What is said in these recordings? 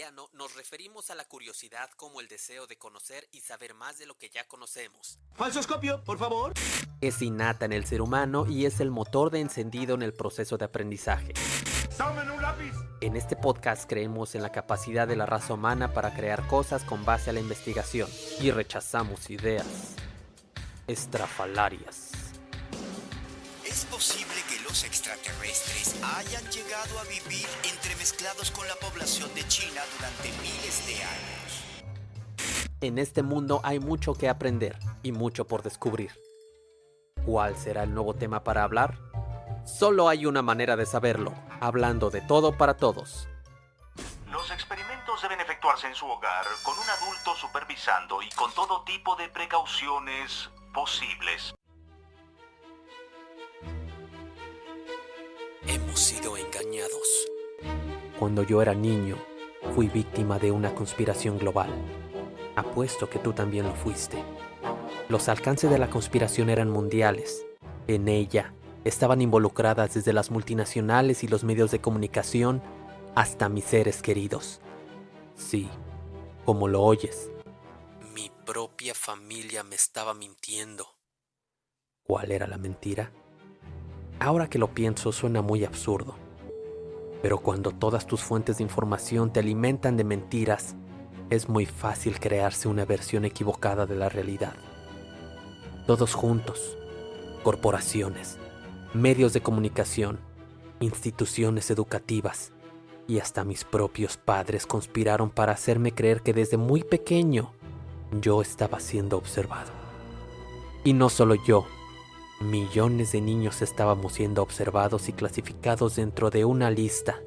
Galileano nos referimos a la curiosidad como el deseo de conocer y saber más de lo que ya conocemos. Falsoscopio, por favor. Es innata en el ser humano y es el motor de encendido en el proceso de aprendizaje. ¡Tomen un lápiz! En este podcast creemos en la capacidad de la raza humana para crear cosas con base a la investigación y rechazamos ideas estrafalarias. ¿Es posible que los extraterrestres hayan llegado a vivir entremezclados con la población de China durante miles de años? En este mundo hay mucho que aprender y mucho por descubrir. ¿Cuál será el nuevo tema para hablar? Solo hay una manera de saberlo, hablando de todo para todos. Los experimentos deben efectuarse en su hogar, con un adulto supervisando y con todo tipo de precauciones posibles. Hemos sido engañados. Cuando yo era niño, fui víctima de una conspiración global. Apuesto que tú también lo fuiste. Los alcances de la conspiración eran mundiales. En ella estaban involucradas desde las multinacionales y los medios de comunicación hasta mis seres queridos. Sí, como lo oyes. Mi propia familia me estaba mintiendo. ¿Cuál era la mentira? Ahora que lo pienso suena muy absurdo. Pero cuando todas tus fuentes de información te alimentan de mentiras, es muy fácil crearse una versión equivocada de la realidad. Todos juntos, corporaciones, medios de comunicación, instituciones educativas y hasta mis propios padres conspiraron para hacerme creer que desde muy pequeño yo estaba siendo observado. Y no solo yo, millones de niños estábamos siendo observados y clasificados dentro de una lista,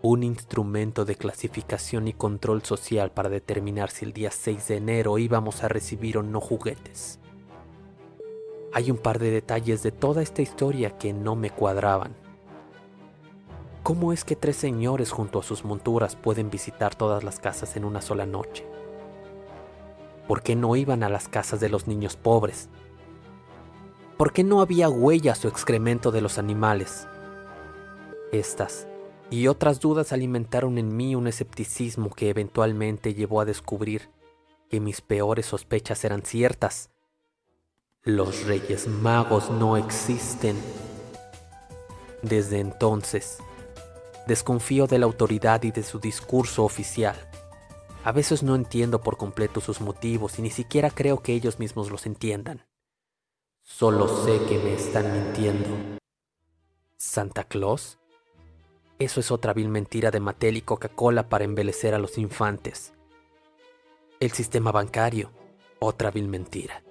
un instrumento de clasificación y control social para determinar si el día 6 de enero íbamos a recibir o no juguetes. Hay un par de detalles de toda esta historia que no me cuadraban. ¿Cómo es que 3 señores junto a sus monturas pueden visitar todas las casas en una sola noche? ¿Por qué no iban a las casas de los niños pobres? ¿Por qué no había huellas o excremento de los animales? Estas y otras dudas alimentaron en mí un escepticismo que eventualmente llevó a descubrir que mis peores sospechas eran ciertas. Los Reyes Magos no existen. Desde entonces, desconfío de la autoridad y de su discurso oficial. A veces no entiendo por completo sus motivos y ni siquiera creo que ellos mismos los entiendan. Solo sé que me están mintiendo. ¿Santa Claus? Eso es otra vil mentira de Mattel y Coca-Cola para embelecer a los infantes. El sistema bancario, otra vil mentira.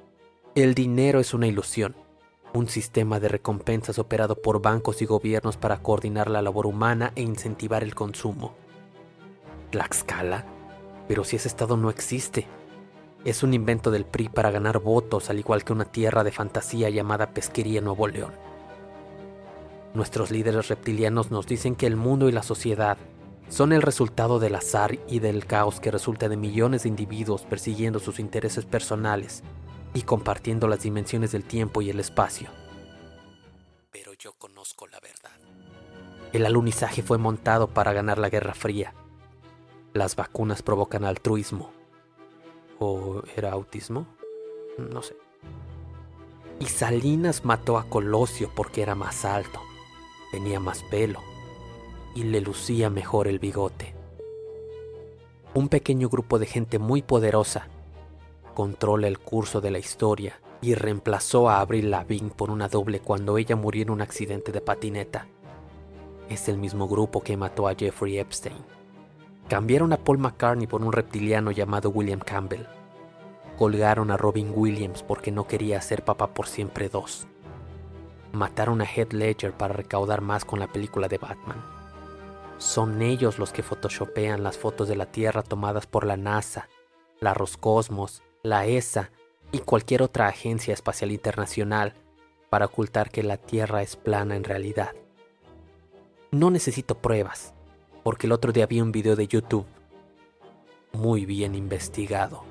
El dinero es una ilusión, un sistema de recompensas operado por bancos y gobiernos para coordinar la labor humana e incentivar el consumo. ¿Tlaxcala? Pero si ese estado no existe. Es un invento del PRI para ganar votos, al igual que una tierra de fantasía llamada Pesquería Nuevo León. Nuestros líderes reptilianos nos dicen que el mundo y la sociedad son el resultado del azar y del caos que resulta de millones de individuos persiguiendo sus intereses personales y compartiendo las dimensiones del tiempo y el espacio. Pero yo conozco la verdad. El alunizaje fue montado para ganar la Guerra Fría. Las vacunas provocan altruismo. ¿O era autismo? No sé. Y Salinas mató a Colosio porque era más alto, tenía más pelo y le lucía mejor el bigote. Un pequeño grupo de gente muy poderosa controla el curso de la historia y reemplazó a Avril Lavigne por una doble cuando ella murió en un accidente de patineta. Es el mismo grupo que mató a Jeffrey Epstein. Cambiaron a Paul McCartney por un reptiliano llamado William Campbell. Colgaron a Robin Williams porque no quería ser Papá por Siempre 2. Mataron a Heath Ledger para recaudar más con la película de Batman. Son ellos los que photoshopean las fotos de la Tierra tomadas por la NASA, la Roscosmos, la ESA y cualquier otra agencia espacial internacional para ocultar que la Tierra es plana en realidad. No necesito pruebas, porque el otro día vi un video de YouTube muy bien investigado.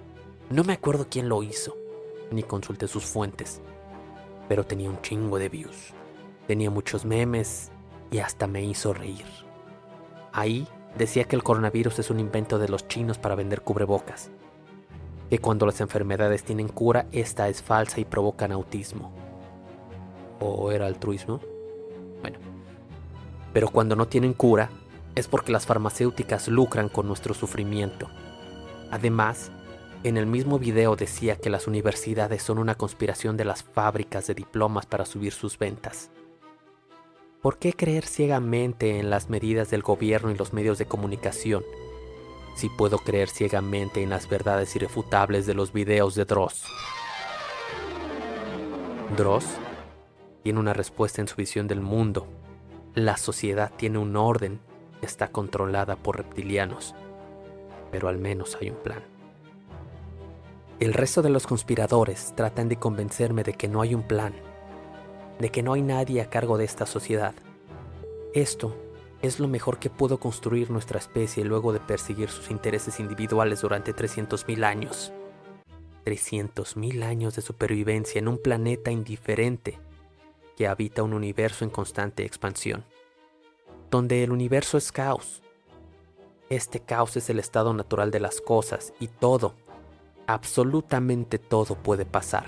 No me acuerdo quién lo hizo, ni consulté sus fuentes, pero tenía un chingo de views. Tenía muchos memes y hasta me hizo reír. Ahí decía que el coronavirus es un invento de los chinos para vender cubrebocas, que cuando las enfermedades tienen cura, esta es falsa y provocan autismo. ¿O era altruismo? Bueno, pero cuando no tienen cura, es porque las farmacéuticas lucran con nuestro sufrimiento. Además, en el mismo video decía que las universidades son una conspiración de las fábricas de diplomas para subir sus ventas. ¿Por qué creer ciegamente en las medidas del gobierno y los medios de comunicación, si puedo creer ciegamente en las verdades irrefutables de los videos de Dross? Dross tiene una respuesta en su visión del mundo. La sociedad tiene un orden, está controlada por reptilianos, pero al menos hay un plan. El resto de los conspiradores tratan de convencerme de que no hay un plan, de que no hay nadie a cargo de esta sociedad. Esto es lo mejor que pudo construir nuestra especie luego de perseguir sus intereses individuales durante 300.000 años. 300.000 años de supervivencia en un planeta indiferente que habita un universo en constante expansión, donde el universo es caos. Este caos es el estado natural de las cosas y todo, absolutamente todo puede pasar.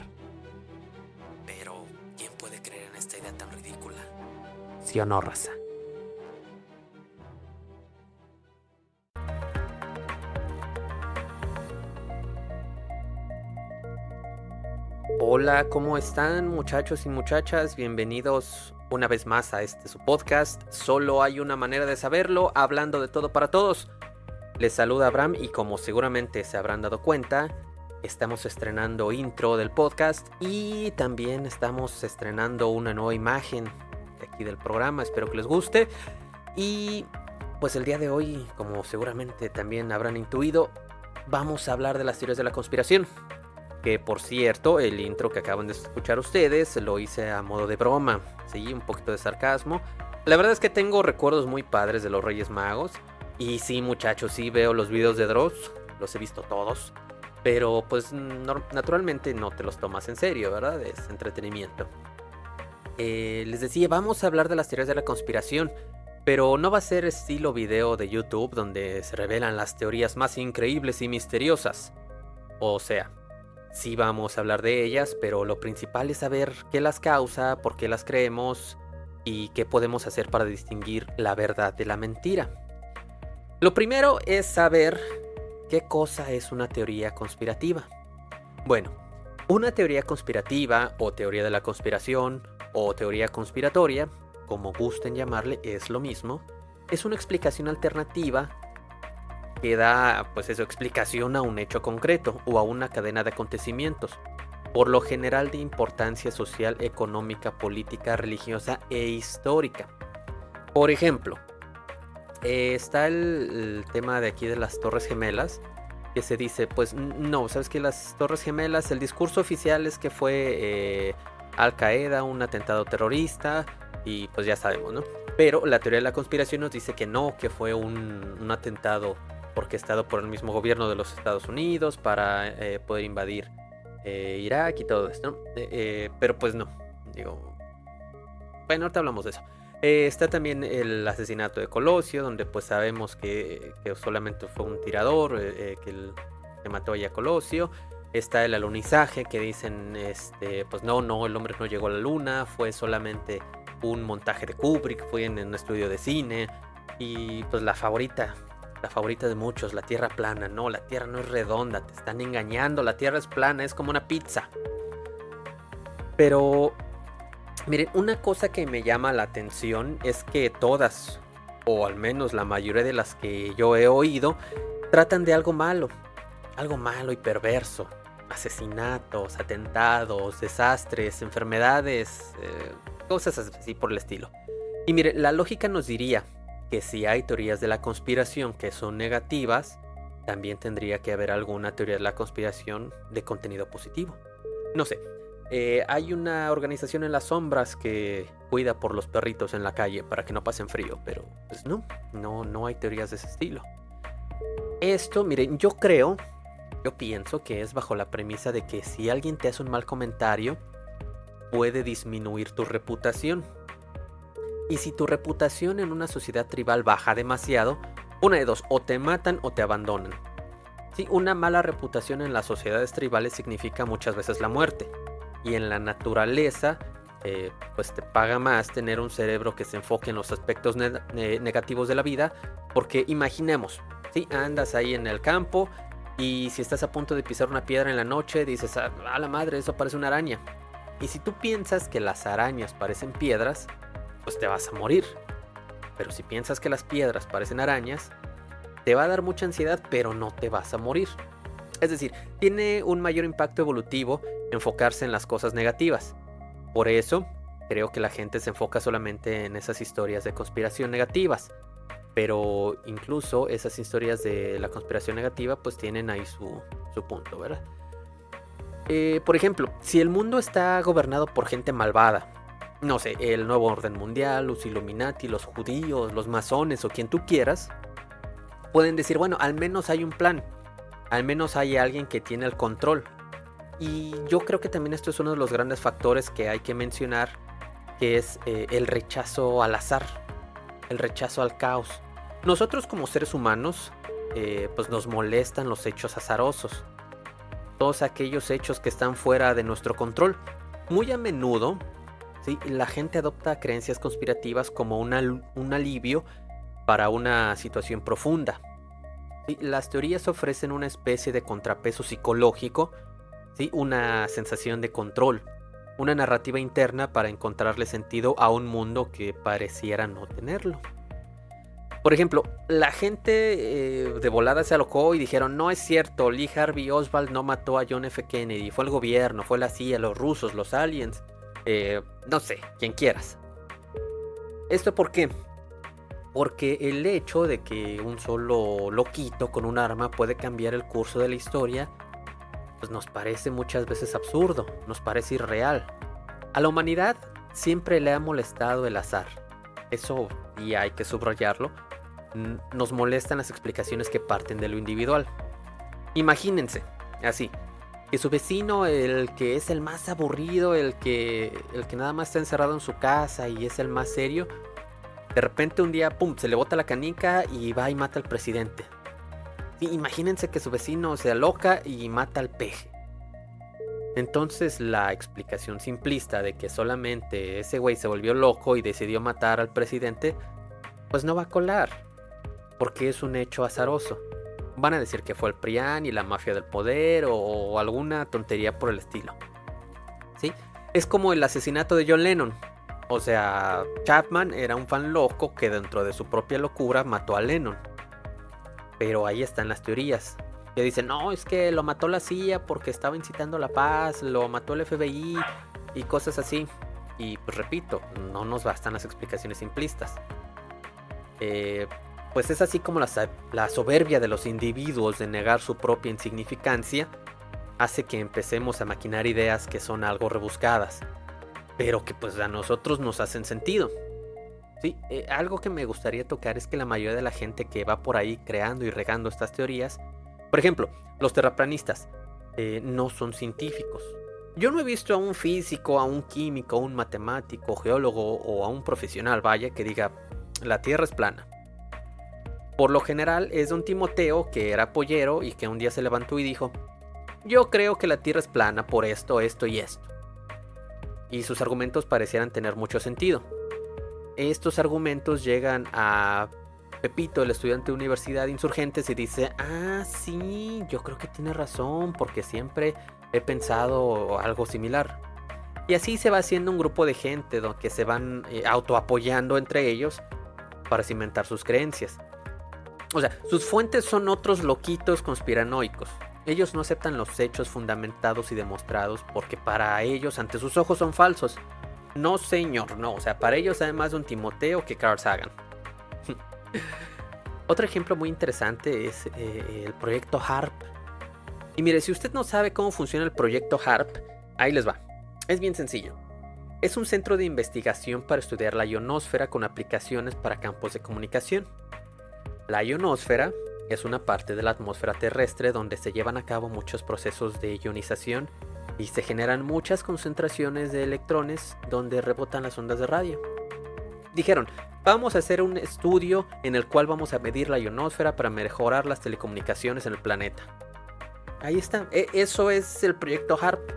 Pero, ¿quién puede creer en esta idea tan ridícula? ¿Sí o no, raza? Hola, ¿cómo están, muchachos y muchachas? Bienvenidos una vez más a su podcast. Solo hay una manera de saberlo, hablando de todo para todos. Les saluda Abraham y como seguramente se habrán dado cuenta, estamos estrenando intro del podcast y también estamos estrenando una nueva imagen de aquí del programa. Espero que les guste. Y pues el día de hoy, como seguramente también habrán intuido, vamos a hablar de las teorías de la conspiración. Que por cierto, el intro que acaban de escuchar ustedes lo hice a modo de broma, sí, un poquito de sarcasmo. La verdad es que tengo recuerdos muy padres de los Reyes Magos. Y sí, muchachos, sí veo los videos de Dross, los he visto todos. Pero pues naturalmente no te los tomas en serio, ¿verdad? Es entretenimiento. Les decía, vamos a hablar de las teorías de la conspiración. Pero no va a ser estilo video de YouTube donde se revelan las teorías más increíbles y misteriosas. O sea, sí vamos a hablar de ellas, pero lo principal es saber qué las causa, por qué las creemos y qué podemos hacer para distinguir la verdad de la mentira. Lo primero es saber qué cosa es una teoría conspirativa. Bueno, una teoría conspirativa o teoría de la conspiración o teoría conspiratoria, como gusten llamarle, es lo mismo. Es una explicación alternativa que da, pues eso, explicación a un hecho concreto o a una cadena de acontecimientos, por lo general de importancia social, económica, política, religiosa e histórica. Por ejemplo, está el tema de aquí de las Torres Gemelas, que se dice, pues no, sabes que las Torres Gemelas, el discurso oficial es que fue Al Qaeda, un atentado terrorista, y pues ya sabemos, ¿no? Pero la teoría de la conspiración nos dice que no, que fue un atentado orquestado por el mismo gobierno de los Estados Unidos para poder invadir Irak y todo esto, ¿no? Pero pues no, digo, bueno, ahorita hablamos de eso. Está también el asesinato de Colosio, donde pues sabemos que solamente fue un tirador que mató a Colosio. Está el alunizaje, que dicen, pues no, el hombre no llegó a la luna, fue solamente un montaje de Kubrick, fue en un estudio de cine. Y pues la favorita de muchos, la Tierra plana. No, la Tierra no es redonda, te están engañando, la Tierra es plana, es como una pizza. Pero miren, una cosa que me llama la atención es que todas, o al menos la mayoría de las que yo he oído, tratan de algo malo y perverso. Asesinatos, atentados, desastres, enfermedades, cosas así por el estilo. Y mire, la lógica nos diría que si hay teorías de la conspiración que son negativas, también tendría que haber alguna teoría de la conspiración de contenido positivo. No sé, hay una organización en las sombras que cuida por los perritos en la calle para que no pasen frío, pero pues no hay teorías de ese estilo. Esto, miren, yo pienso que es bajo la premisa de que si alguien te hace un mal comentario, puede disminuir tu reputación. Y si tu reputación en una sociedad tribal baja demasiado, Una de dos, o te matan o te abandonan. Sí, una mala reputación en las sociedades tribales significa muchas veces la muerte. Y en la naturaleza, pues te paga más tener un cerebro que se enfoque en los aspectos negativos de la vida. Porque imaginemos, ¿sí? Andas ahí en el campo y si estás a punto de pisar una piedra en la noche, dices, a la madre, eso parece una araña. Y si tú piensas que las arañas parecen piedras, pues te vas a morir. Pero si piensas que las piedras parecen arañas, te va a dar mucha ansiedad, pero no te vas a morir. Es decir, tiene un mayor impacto evolutivo enfocarse en las cosas negativas. Por eso, creo que la gente se enfoca solamente en esas historias de conspiración negativas. Pero incluso esas historias de la conspiración negativa pues tienen ahí su punto, ¿verdad? Por ejemplo, si el mundo está gobernado por gente malvada, no sé, el nuevo orden mundial, los Illuminati, los judíos, los masones o quien tú quieras, pueden decir, bueno, al menos hay un plan, al menos hay alguien que tiene el control. Y yo creo que también esto es uno de los grandes factores que hay que mencionar, que es el rechazo al azar, el rechazo al caos. Nosotros como seres humanos, pues nos molestan los hechos azarosos, todos aquellos hechos que están fuera de nuestro control. Muy a menudo, ¿sí?, la gente adopta creencias conspirativas como un alivio para una situación profunda. ¿Sí? Las teorías ofrecen una especie de contrapeso psicológico, ¿sí?, una sensación de control, una narrativa interna para encontrarle sentido a un mundo que pareciera no tenerlo. Por ejemplo, la gente de volada se alocó y dijeron, no es cierto, Lee Harvey Oswald no mató a John F. Kennedy, fue el gobierno, fue la CIA, los rusos, los aliens, no sé, quien quieras. ¿Esto por qué? Porque el hecho de que un solo loquito con un arma puede cambiar el curso de la historia, pues nos parece muchas veces absurdo, nos parece irreal. A la humanidad siempre le ha molestado el azar. Eso, y hay que subrayarlo, nos molestan las explicaciones que parten de lo individual. Imagínense, así, que su vecino, el que es el más aburrido, el que nada más está encerrado en su casa y es el más serio, de repente un día, pum, se le bota la canica y va y mata al presidente. Sí, imagínense que su vecino se aloca y mata al peje. Entonces la explicación simplista de que solamente ese güey se volvió loco y decidió matar al presidente, pues no va a colar, porque es un hecho azaroso. Van a decir que fue el PRIAN y la mafia del poder o alguna tontería por el estilo. ¿Sí? Es como el asesinato de John Lennon. O sea, Chapman era un fan loco que dentro de su propia locura mató a Lennon. Pero ahí están las teorías que dicen, no, es que lo mató la CIA porque estaba incitando la paz, lo mató el FBI y cosas así. Y pues repito, no nos bastan las explicaciones simplistas. Pues es así como la soberbia de los individuos de negar su propia insignificancia hace que empecemos a maquinar ideas que son algo rebuscadas, pero que pues a nosotros nos hacen sentido. Sí, algo que me gustaría tocar es que la mayoría de la gente que va por ahí creando y regando estas teorías, por ejemplo, los terraplanistas, no son científicos. Yo no he visto a un físico, a un químico, a un matemático, geólogo o a un profesional, vaya, que diga, la Tierra es plana. Por lo general es don Timoteo, que era pollero y que un día se levantó y dijo, yo creo que la Tierra es plana por esto, esto y esto. Y sus argumentos parecieran tener mucho sentido. Estos argumentos llegan a Pepito, el estudiante de Universidad de Insurgentes, y dice, ah, sí, yo creo que tiene razón, porque siempre he pensado algo similar. Y así se va haciendo un grupo de gente que se van autoapoyando entre ellos para cimentar sus creencias. O sea, sus fuentes son otros loquitos conspiranoicos. Ellos no aceptan los hechos fundamentados y demostrados porque para ellos, ante sus ojos, son falsos. No, señor, no. O sea, para ellos hay más de un Timoteo que Carl Sagan. Otro ejemplo muy interesante es el proyecto HARP. Y mire, si usted no sabe cómo funciona el proyecto HARP, ahí les va. Es bien sencillo. Es un centro de investigación para estudiar la ionosfera con aplicaciones para campos de comunicación. La ionosfera es una parte de la atmósfera terrestre donde se llevan a cabo muchos procesos de ionización y se generan muchas concentraciones de electrones donde rebotan las ondas de radio. dijeron, vamos a hacer un estudio en el cual vamos a medir la ionosfera para mejorar las telecomunicaciones en el planeta. Ahí está, eso es el proyecto HARP.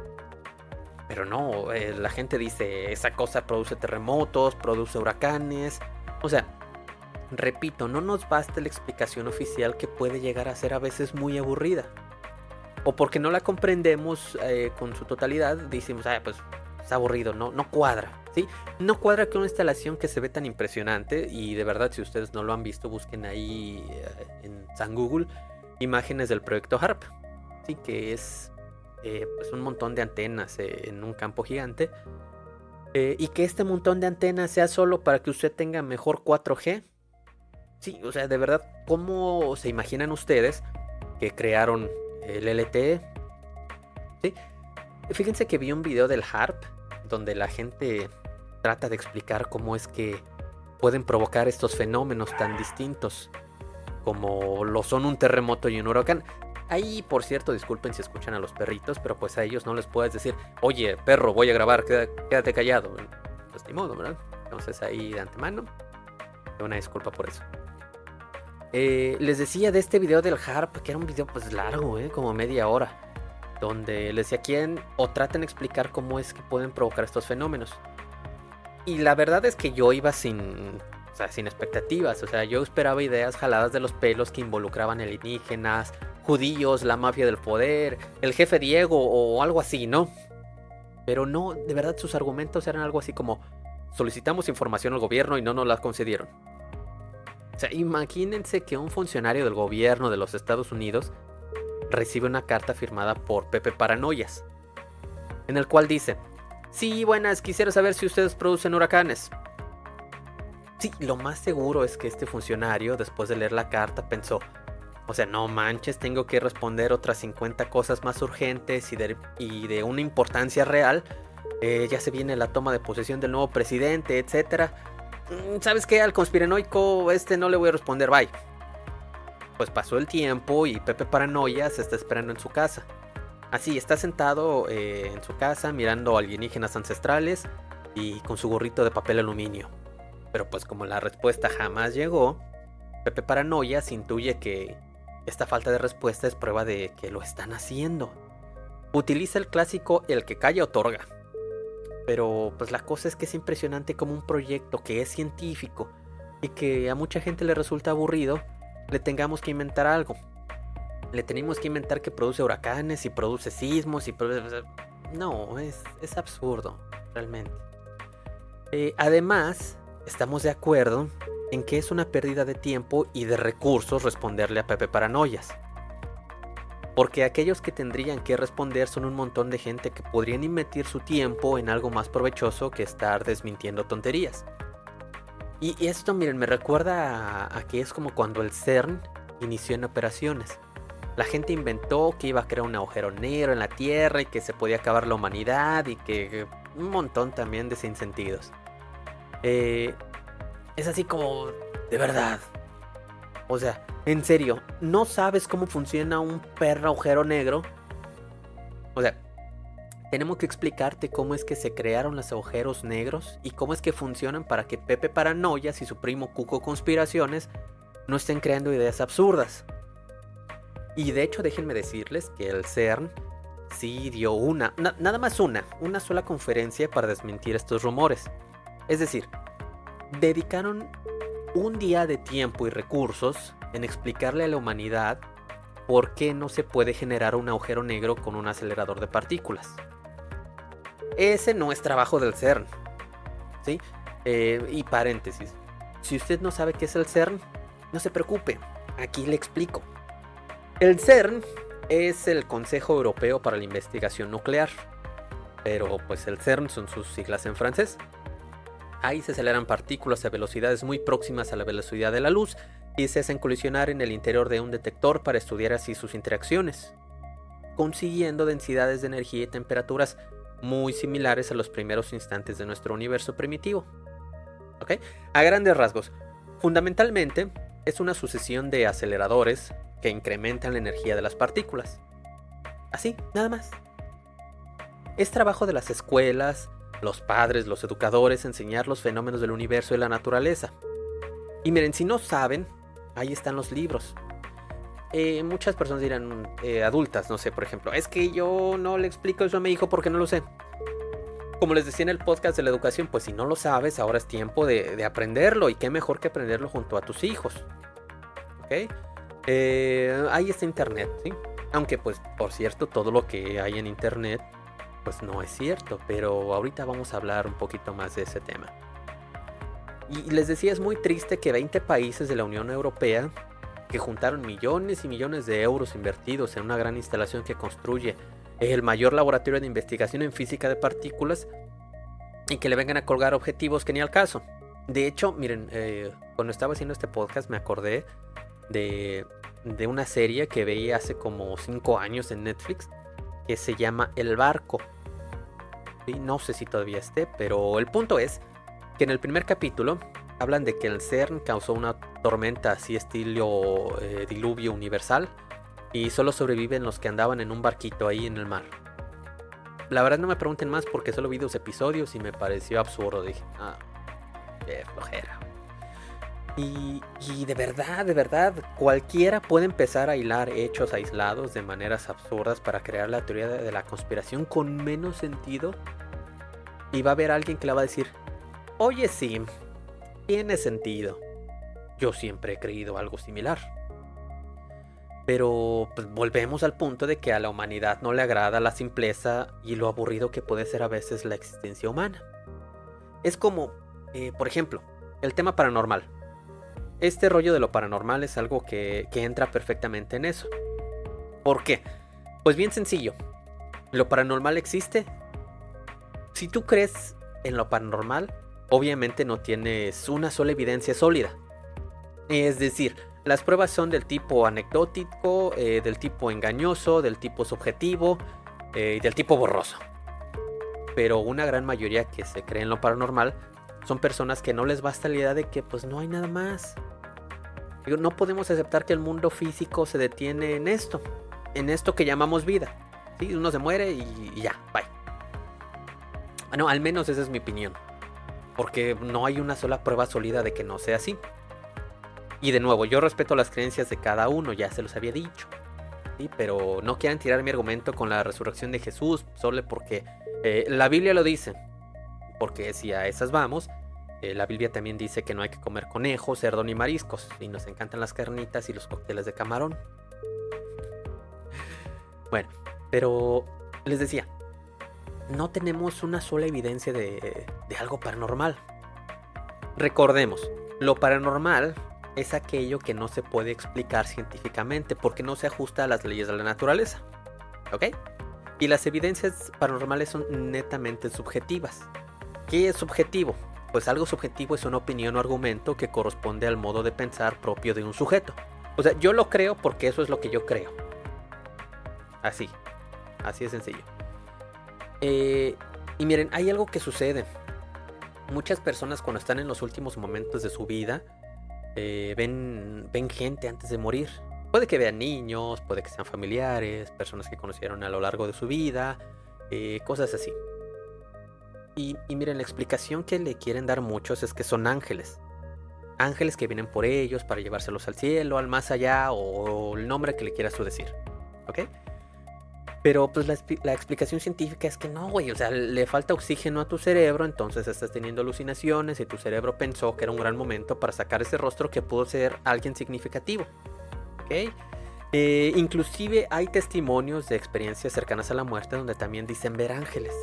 Pero no, la gente dice, esa cosa produce terremotos, produce huracanes. O sea, repito, no nos basta la explicación oficial que puede llegar a ser a veces muy aburrida. O porque no la comprendemos con su totalidad, decimos, pues es aburrido, no cuadra, ¿sí? No cuadra que una instalación que se ve tan impresionante, y de verdad si ustedes no lo han visto, busquen ahí en San Google imágenes del proyecto HARP, ¿sí? Que es pues un montón de antenas en un campo gigante, y que este montón de antenas sea solo para que usted tenga mejor 4G. Sí, o sea, de verdad, ¿cómo se imaginan ustedes que crearon el LTE? ¿Sí? Fíjense que vi un video del HARP donde la gente trata de explicar cómo es que pueden provocar estos fenómenos tan distintos como lo son un terremoto y un huracán. Ahí, por cierto, disculpen si escuchan a los perritos, pero pues a ellos no les puedes decir, oye, perro, voy a grabar, quédate callado. Pues ni modo, ¿verdad? Entonces ahí de antemano, una disculpa por eso. Les decía de este video del HARP, que era un video pues largo, como media hora, donde les decía quién o traten de explicar cómo es que pueden provocar estos fenómenos. Y la verdad es que yo iba sin expectativas, o sea, yo esperaba ideas jaladas de los pelos que involucraban alienígenas, judíos, la mafia del poder, el jefe Diego o algo así, ¿no? Pero no, de verdad sus argumentos eran algo así como, solicitamos información al gobierno y no nos la concedieron. O sea, imagínense que un funcionario del gobierno de los Estados Unidos recibe una carta firmada por Pepe Paranoias, en el cual dice, sí, buenas, quisiera saber si ustedes producen huracanes. Sí, lo más seguro es que este funcionario, después de leer la carta, pensó, o sea, no manches, tengo que responder otras 50 cosas más urgentes y de una importancia real. Ya se viene la toma de posesión del nuevo presidente, etcétera. ¿Sabes qué? Al conspiranoico no le voy a responder, bye. Pues pasó el tiempo y Pepe Paranoia se está esperando en su casa. Así, está sentado en su casa mirando alienígenas ancestrales y con su gorrito de papel aluminio. Pero pues como la respuesta jamás llegó, Pepe Paranoia se intuye que esta falta de respuesta es prueba de que lo están haciendo. Utiliza el clásico el que calla otorga. Pero pues la cosa es que es impresionante como un proyecto que es científico y que a mucha gente le resulta aburrido, le tengamos que inventar algo. Le tenemos que inventar que produce huracanes y produce sismos y no, es absurdo, realmente. Además, estamos de acuerdo en que es una pérdida de tiempo y de recursos responderle a Pepe Paranoias. Porque aquellos que tendrían que responder son un montón de gente que podrían invertir su tiempo en algo más provechoso que estar desmintiendo tonterías. Y esto, miren, me recuerda a que es como cuando el CERN inició en operaciones. La gente inventó que iba a crear un agujero negro en la Tierra y que se podía acabar la humanidad y que un montón también de sinsentidos. Es así como, de verdad. O sea, en serio, ¿no sabes cómo funciona un perro agujero negro? O sea, tenemos que explicarte cómo es que se crearon los agujeros negros y cómo es que funcionan para que Pepe Paranoias y su primo Cuco Conspiraciones no estén creando ideas absurdas. Y de hecho, déjenme decirles que el CERN sí dio nada más una sola conferencia para desmentir estos rumores. Es decir, dedicaron un día de tiempo y recursos en explicarle a la humanidad por qué no se puede generar un agujero negro con un acelerador de partículas. Ese no es trabajo del CERN, ¿sí? Y paréntesis, si usted no sabe qué es el CERN, no se preocupe, aquí le explico. El CERN es el Consejo Europeo para la Investigación Nuclear, pero pues el CERN son sus siglas en francés. Ahí se aceleran partículas a velocidades muy próximas a la velocidad de la luz y se hacen colisionar en el interior de un detector para estudiar así sus interacciones, consiguiendo densidades de energía y temperaturas muy similares a los primeros instantes de nuestro universo primitivo. ¿Ok? A grandes rasgos, fundamentalmente es una sucesión de aceleradores que incrementan la energía de las partículas. Así, nada más. Es trabajo de las escuelas, los padres, los educadores, enseñar los fenómenos del universo y la naturaleza. Y miren, si no saben, ahí están los libros. Muchas personas dirán, adultas, no sé, por ejemplo, es que yo no le explico eso a mi hijo porque no lo sé. Como les decía en el podcast de la educación, pues si no lo sabes, ahora es tiempo de aprenderlo. Y qué mejor que aprenderlo junto a tus hijos. ¿Ok? Ahí está internet, ¿sí? Aunque pues, por cierto, todo lo que hay en internet, pues no es cierto. Pero ahorita vamos a hablar un poquito más de ese tema. Y les decía, es muy triste que 20 países de la Unión Europea, que juntaron millones y millones de euros invertidos en una gran instalación que construye el mayor laboratorio de investigación en física de partículas, y que le vengan a colgar objetivos que ni al caso. De hecho, miren, cuando estaba haciendo este podcast me acordé de una serie que veía hace como 5 años en Netflix, que se llama El Barco. ¿Sí? No sé si todavía esté, pero el punto es que en el primer capítulo hablan de que el CERN causó una tormenta así estilo diluvio universal, y solo sobreviven los que andaban en un barquito ahí en el mar. La verdad no me pregunten más porque solo vi 2 episodios y me pareció absurdo. Dije, qué flojera. Y de verdad, cualquiera puede empezar a hilar hechos aislados de maneras absurdas para crear la teoría de la conspiración con menos sentido. Y va a haber alguien que le va a decir, oye, sí, tiene sentido. Yo siempre he creído algo similar. Pero pues, volvemos al punto de que a la humanidad no le agrada la simpleza y lo aburrido que puede ser a veces la existencia humana. Es como, por ejemplo, el tema paranormal. Este rollo de lo paranormal es algo que entra perfectamente en eso. ¿Por qué? Pues bien sencillo. ¿Lo paranormal existe? Si tú crees en lo paranormal, obviamente no tienes una sola evidencia sólida. Es decir, las pruebas son del tipo anecdótico, del tipo engañoso, del tipo subjetivo y del tipo borroso. Pero una gran mayoría que se cree en lo paranormal son personas que no les basta la idea de que pues no hay nada más. No podemos aceptar que el mundo físico se detiene en esto que llamamos vida. ¿Sí? Uno se muere y ya, bye. Bueno, al menos esa es mi opinión. Porque no hay una sola prueba sólida de que no sea así. Y de nuevo, yo respeto las creencias de cada uno, ya se los había dicho. ¿Sí? Pero no quieran tirar mi argumento con la resurrección de Jesús solo porque la Biblia lo dice. Porque si a esas vamos, la Biblia también dice que no hay que comer conejo, cerdo ni mariscos. Y nos encantan las carnitas y los cócteles de camarón. Bueno, pero les decía, no tenemos una sola evidencia de algo paranormal. Recordemos, lo paranormal es aquello que no se puede explicar científicamente porque no se ajusta a las leyes de la naturaleza. ¿Ok? Y las evidencias paranormales son netamente subjetivas. ¿Qué es subjetivo? Pues algo subjetivo es una opinión o argumento que corresponde al modo de pensar propio de un sujeto. O sea, yo lo creo porque eso es lo que yo creo. Así de sencillo. Y miren, hay algo que sucede. Muchas personas cuando están en los últimos momentos de su vida, ven gente antes de morir. Puede que vean niños, puede que sean familiares, personas que conocieron a lo largo de su vida, cosas así. Y miren, la explicación que le quieren dar muchos es que son ángeles. Ángeles que vienen por ellos para llevárselos al cielo, al más allá o el nombre que le quieras tú decir. ¿Ok? Pero pues la explicación científica es que no, güey, o sea, le falta oxígeno a tu cerebro, entonces estás teniendo alucinaciones y tu cerebro pensó que era un gran momento para sacar ese rostro que pudo ser alguien significativo. ¿Ok? Inclusive hay testimonios de experiencias cercanas a la muerte donde también dicen ver ángeles.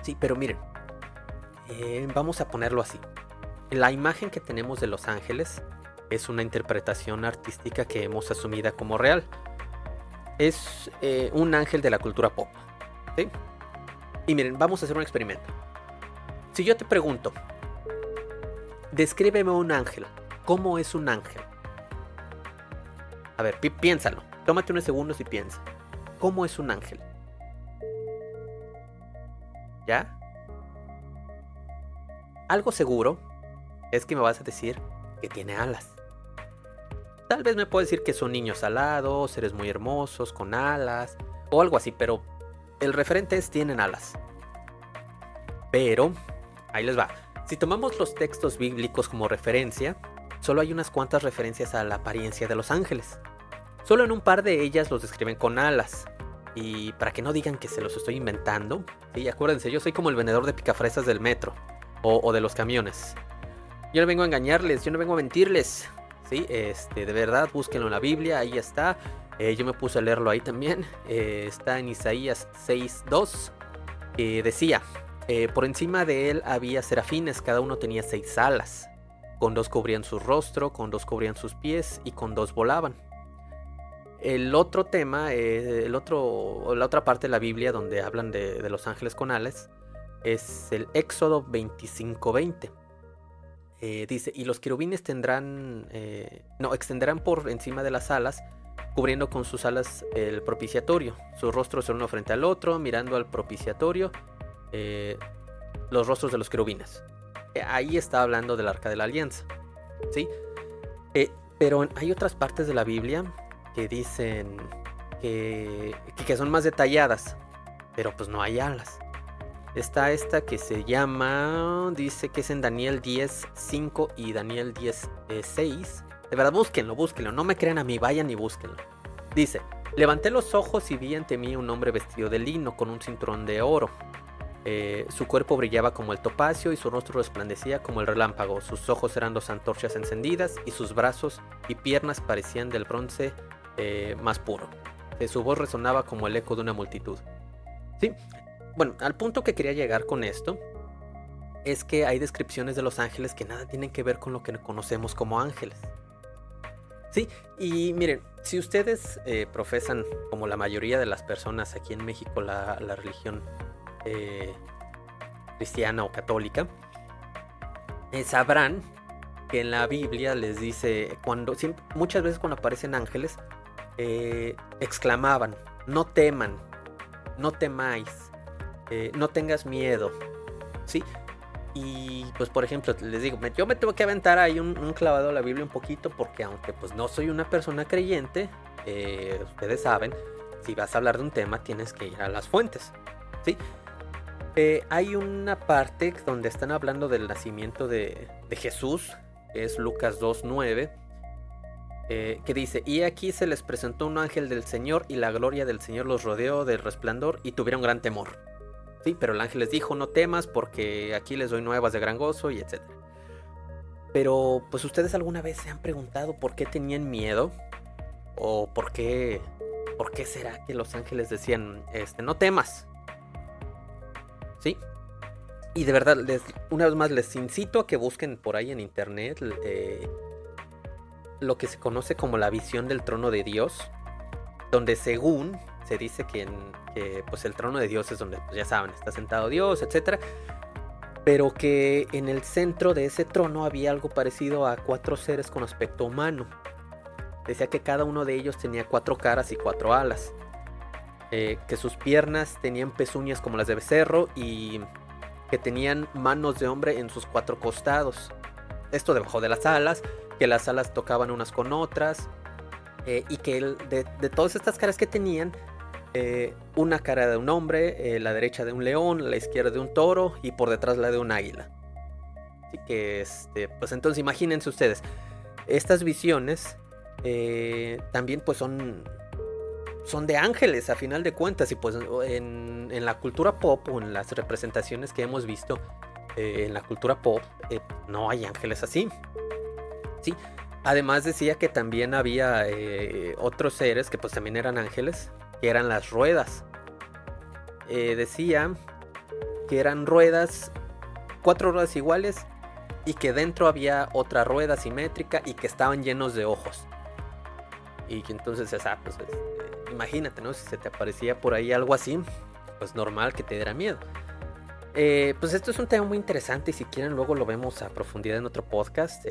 Sí, pero miren, vamos a ponerlo así. La imagen que tenemos de los ángeles es una interpretación artística que hemos asumido como real. Es un ángel de la cultura pop, ¿sí? Y miren, vamos a hacer un experimento. Si yo te pregunto, descríbeme un ángel, ¿cómo es un ángel? A ver, piénsalo, tómate unos segundos y piensa. ¿Cómo es un ángel? ¿Ya? Algo seguro es que me vas a decir que tiene alas. Tal vez me puedes decir que son niños alados, seres muy hermosos, con alas, o algo así, pero el referente es tienen alas. Pero, ahí les va. Si tomamos los textos bíblicos como referencia, solo hay unas cuantas referencias a la apariencia de los ángeles. Solo en un par de ellas los describen con alas. Y para que no digan que se los estoy inventando, sí, acuérdense, yo soy como el vendedor de picafresas del metro o de los camiones. Yo no vengo a engañarles, yo no vengo a mentirles. Sí, de verdad, búsquenlo en la Biblia, ahí está. Yo me puse a leerlo ahí también. Está en Isaías 6:2. Decía, por encima de él había serafines, cada uno tenía 6 alas. Con 2 cubrían su rostro, con 2 cubrían sus pies y con 2 volaban. El otro tema, la otra parte de la Biblia donde hablan de los ángeles con alas es el Éxodo 25:20. Dice, y los querubines extenderán por encima de las alas, cubriendo con sus alas el propiciatorio. Sus rostros son uno frente al otro, mirando al propiciatorio, los rostros de los querubines. Ahí está hablando del Arca de la Alianza, ¿sí? Pero hay otras partes de la Biblia que dicen que son más detalladas, pero pues no hay alas. Está esta que se llama, dice que es en Daniel 10:5 y Daniel 10:6. De verdad, búsquenlo, no me crean a mí, vayan y búsquenlo. Dice, levanté los ojos y vi ante mí un hombre vestido de lino con un cinturón de oro. Su cuerpo brillaba como el topacio y su rostro resplandecía como el relámpago. Sus ojos eran 2 antorchas encendidas y sus brazos y piernas parecían del bronce más puro. Su voz resonaba como el eco de una multitud. ¿Sí? Bueno, al punto que quería llegar con esto es que hay descripciones de los ángeles que nada tienen que ver con lo que conocemos como ángeles. Sí, y miren, si ustedes profesan, como la mayoría de las personas aquí en México, la religión cristiana o católica, sabrán que en la Biblia les dice, muchas veces cuando aparecen ángeles, exclamaban, no teman, no temáis, no tengas miedo, ¿sí? Y pues por ejemplo, les digo, yo me tuve que aventar ahí un clavado a la Biblia un poquito, porque aunque pues no soy una persona creyente, ustedes saben, si vas a hablar de un tema tienes que ir a las fuentes, ¿sí? Hay una parte donde están hablando del nacimiento de Jesús, que es Lucas 2:9, que dice, y aquí se les presentó un ángel del Señor y la gloria del Señor los rodeó de resplandor y tuvieron gran temor. Sí, pero el ángel les dijo, no temas porque aquí les doy nuevas de gran gozo y etc. Pero pues ustedes alguna vez se han preguntado por qué tenían miedo, o por qué será que los ángeles decían, no temas. ¿Sí? Y de verdad, una vez más les incito a que busquen por ahí en internet lo que se conoce como la visión del trono de Dios, donde según se dice que pues el trono de Dios es donde, pues ya saben, está sentado Dios, etc. Pero que en el centro de ese trono había algo parecido a 4 seres con aspecto humano. Decía que cada uno de ellos tenía 4 caras y 4 alas. Que sus piernas tenían pezuñas como las de becerro y que tenían manos de hombre en sus 4 costados. Esto debajo de las alas, que las alas tocaban unas con otras, y que de todas estas caras que tenían, una cara de un hombre, la derecha de un león, la izquierda de un toro y por detrás la de un águila. Así que pues entonces imagínense ustedes, estas visiones también pues son de ángeles a final de cuentas, y pues en la cultura pop o en las representaciones que hemos visto en la cultura pop, no hay ángeles así, ¿sí? Además decía que también había otros seres que pues también eran ángeles, que eran las ruedas. Decía que eran ruedas, 4 ruedas iguales, y que dentro había otra rueda simétrica y que estaban llenos de ojos. Y que entonces, pues, imagínate, ¿no? Si se te aparecía por ahí algo así, pues normal que te diera miedo. Pues esto es un tema muy interesante y si quieren luego lo vemos a profundidad en otro podcast.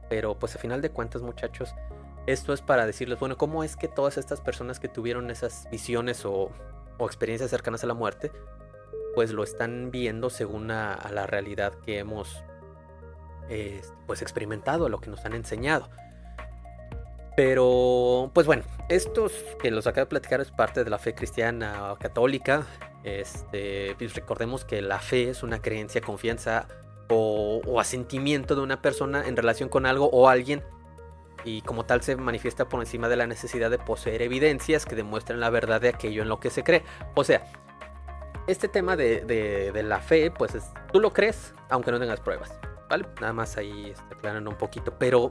Pero pues a final de cuentas, muchachos, esto es para decirles, bueno, cómo es que todas estas personas que tuvieron esas visiones o experiencias cercanas a la muerte, pues lo están viendo según a la realidad que hemos pues experimentado, a lo que nos han enseñado. Pero, pues bueno, estos que los acabo de platicar es parte de la fe cristiana católica. Pues recordemos que la fe es una creencia, confianza o asentimiento de una persona en relación con algo o alguien, y como tal se manifiesta por encima de la necesidad de poseer evidencias que demuestren la verdad de aquello en lo que se cree. O sea, este tema de la fe, pues tú lo crees aunque no tengas pruebas, ¿vale? Nada más ahí aclarando un poquito. Pero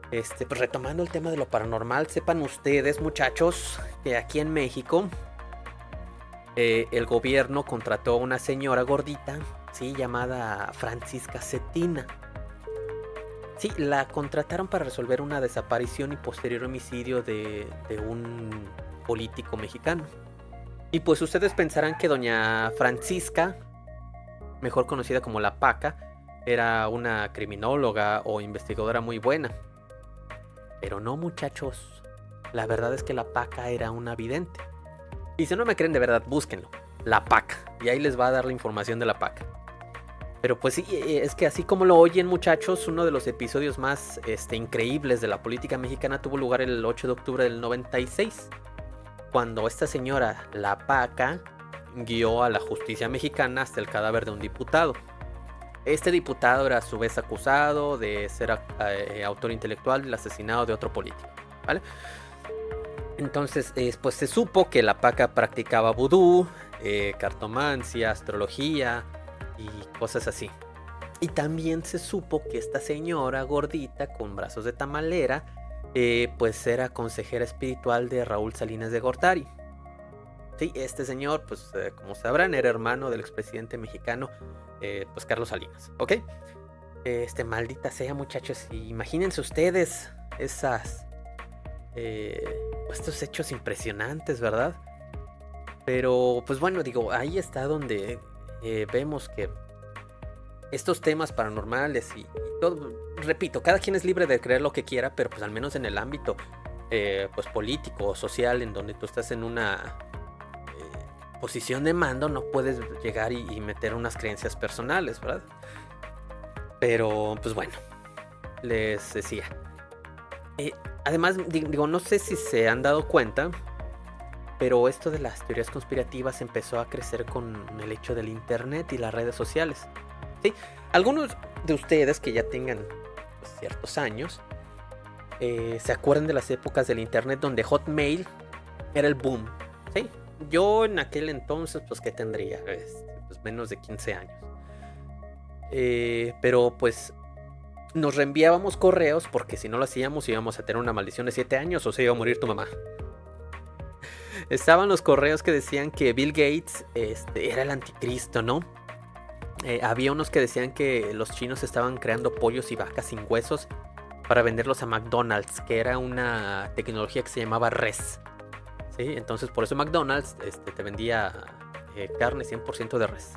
pues retomando el tema de lo paranormal, sepan ustedes, muchachos, que aquí en México el gobierno contrató a una señora gordita, sí, llamada Francisca Cetina. Sí, la contrataron para resolver una desaparición y posterior homicidio de un político mexicano. Y pues ustedes pensarán que doña Francisca, mejor conocida como la Paca, era una criminóloga o investigadora muy buena. Pero no, muchachos. La verdad es que la Paca era una vidente. Y si no me creen de verdad, búsquenlo. La Paca. Y ahí les va a dar la información de la Paca. Pero pues sí, es que así como lo oyen, muchachos, uno de los episodios más increíbles de la política mexicana tuvo lugar el 8 de octubre del 96. Cuando esta señora, la Paca, guió a la justicia mexicana hasta el cadáver de un diputado. Este diputado era a su vez acusado de ser autor intelectual del asesinato de otro político, ¿vale? Entonces, pues se supo que la Paca practicaba vudú, cartomancia, astrología y cosas así. Y también se supo que esta señora gordita con brazos de tamalera, pues era consejera espiritual de Raúl Salinas de Gortari. Sí, este señor, pues como sabrán, era hermano del expresidente mexicano, pues Carlos Salinas, ¿ok? Maldita sea, muchachos, imagínense ustedes estos hechos impresionantes, ¿verdad? Pero, pues bueno, digo, ahí está donde vemos que estos temas paranormales y todo, repito, cada quien es libre de creer lo que quiera, pero pues al menos en el ámbito pues político o social, en donde tú estás en una posición de mando, no puedes llegar y meter unas creencias personales, ¿verdad? Pero pues bueno, les decía, además digo, no sé si se han dado cuenta, pero esto de las teorías conspirativas empezó a crecer con el hecho del internet y las redes sociales. ¿Sí? Algunos de ustedes que ya tengan pues, ciertos años se acuerdan de las épocas del internet donde Hotmail era el boom. ¿Sí? Yo en aquel entonces, pues ¿qué tendría? Pues menos de 15 años. Pero pues nos reenviábamos correos porque si no lo hacíamos íbamos a tener una maldición de 7 años o se iba a morir tu mamá. Estaban los correos que decían que Bill Gates era el anticristo, ¿no? Había unos que decían que los chinos estaban creando pollos y vacas sin huesos para venderlos a McDonald's, que era una tecnología que se llamaba res. ¿Sí? Entonces por eso McDonald's te vendía carne 100% de res.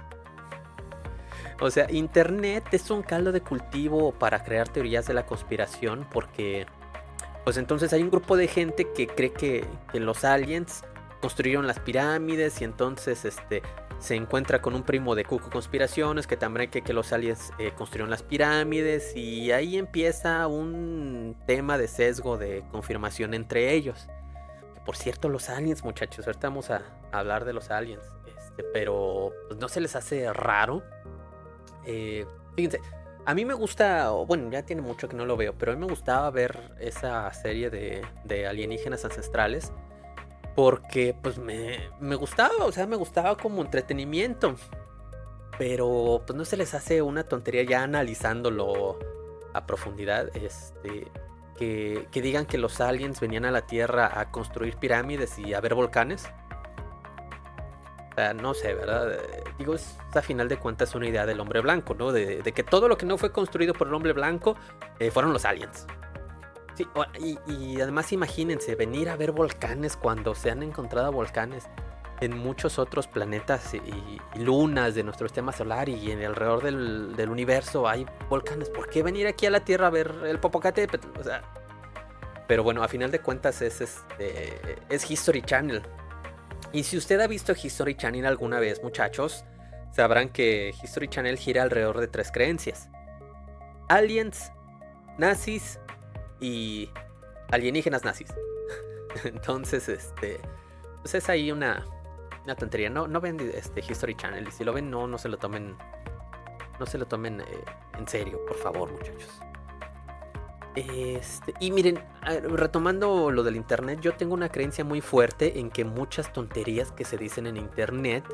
O sea, internet es un caldo de cultivo para crear teorías de la conspiración, porque pues entonces hay un grupo de gente que cree que los aliens construyeron las pirámides y entonces se encuentra con un primo de Cuco Conspiraciones que también cree que los aliens construyeron las pirámides, y ahí empieza un tema de sesgo de confirmación entre ellos. Que por cierto, los aliens, muchachos, ahorita vamos a hablar de los aliens, pero pues, no se les hace raro. Fíjense, a mí me gusta, bueno, ya tiene mucho que no lo veo, pero a mí me gustaba ver esa serie de alienígenas ancestrales. Porque pues me gustaba, o sea, me gustaba como entretenimiento. Pero pues no se les hace una tontería ya analizándolo a profundidad. Que digan que los aliens venían a la Tierra a construir pirámides y a ver volcanes. O sea, no sé, ¿verdad? Digo, es a final de cuentas una idea del hombre blanco, ¿no? De que todo lo que no fue construido por el hombre blanco fueron los aliens. Sí, y además imagínense venir a ver volcanes cuando se han encontrado volcanes en muchos otros planetas y lunas de nuestro sistema solar, y en alrededor del universo hay volcanes. ¿Por qué venir aquí a la Tierra a ver el Popocatépetl? O sea, pero bueno, a final de cuentas es History Channel. Y si usted ha visto History Channel alguna vez, muchachos, sabrán que History Channel gira alrededor de 3 creencias: aliens, nazis y alienígenas nazis. Entonces, pues es ahí una una tontería. No ven History Channel. Y si lo ven, no se lo tomen. No se lo tomen en serio, por favor, muchachos. Y miren, retomando lo del internet, yo tengo una creencia muy fuerte en que muchas tonterías que se dicen en internet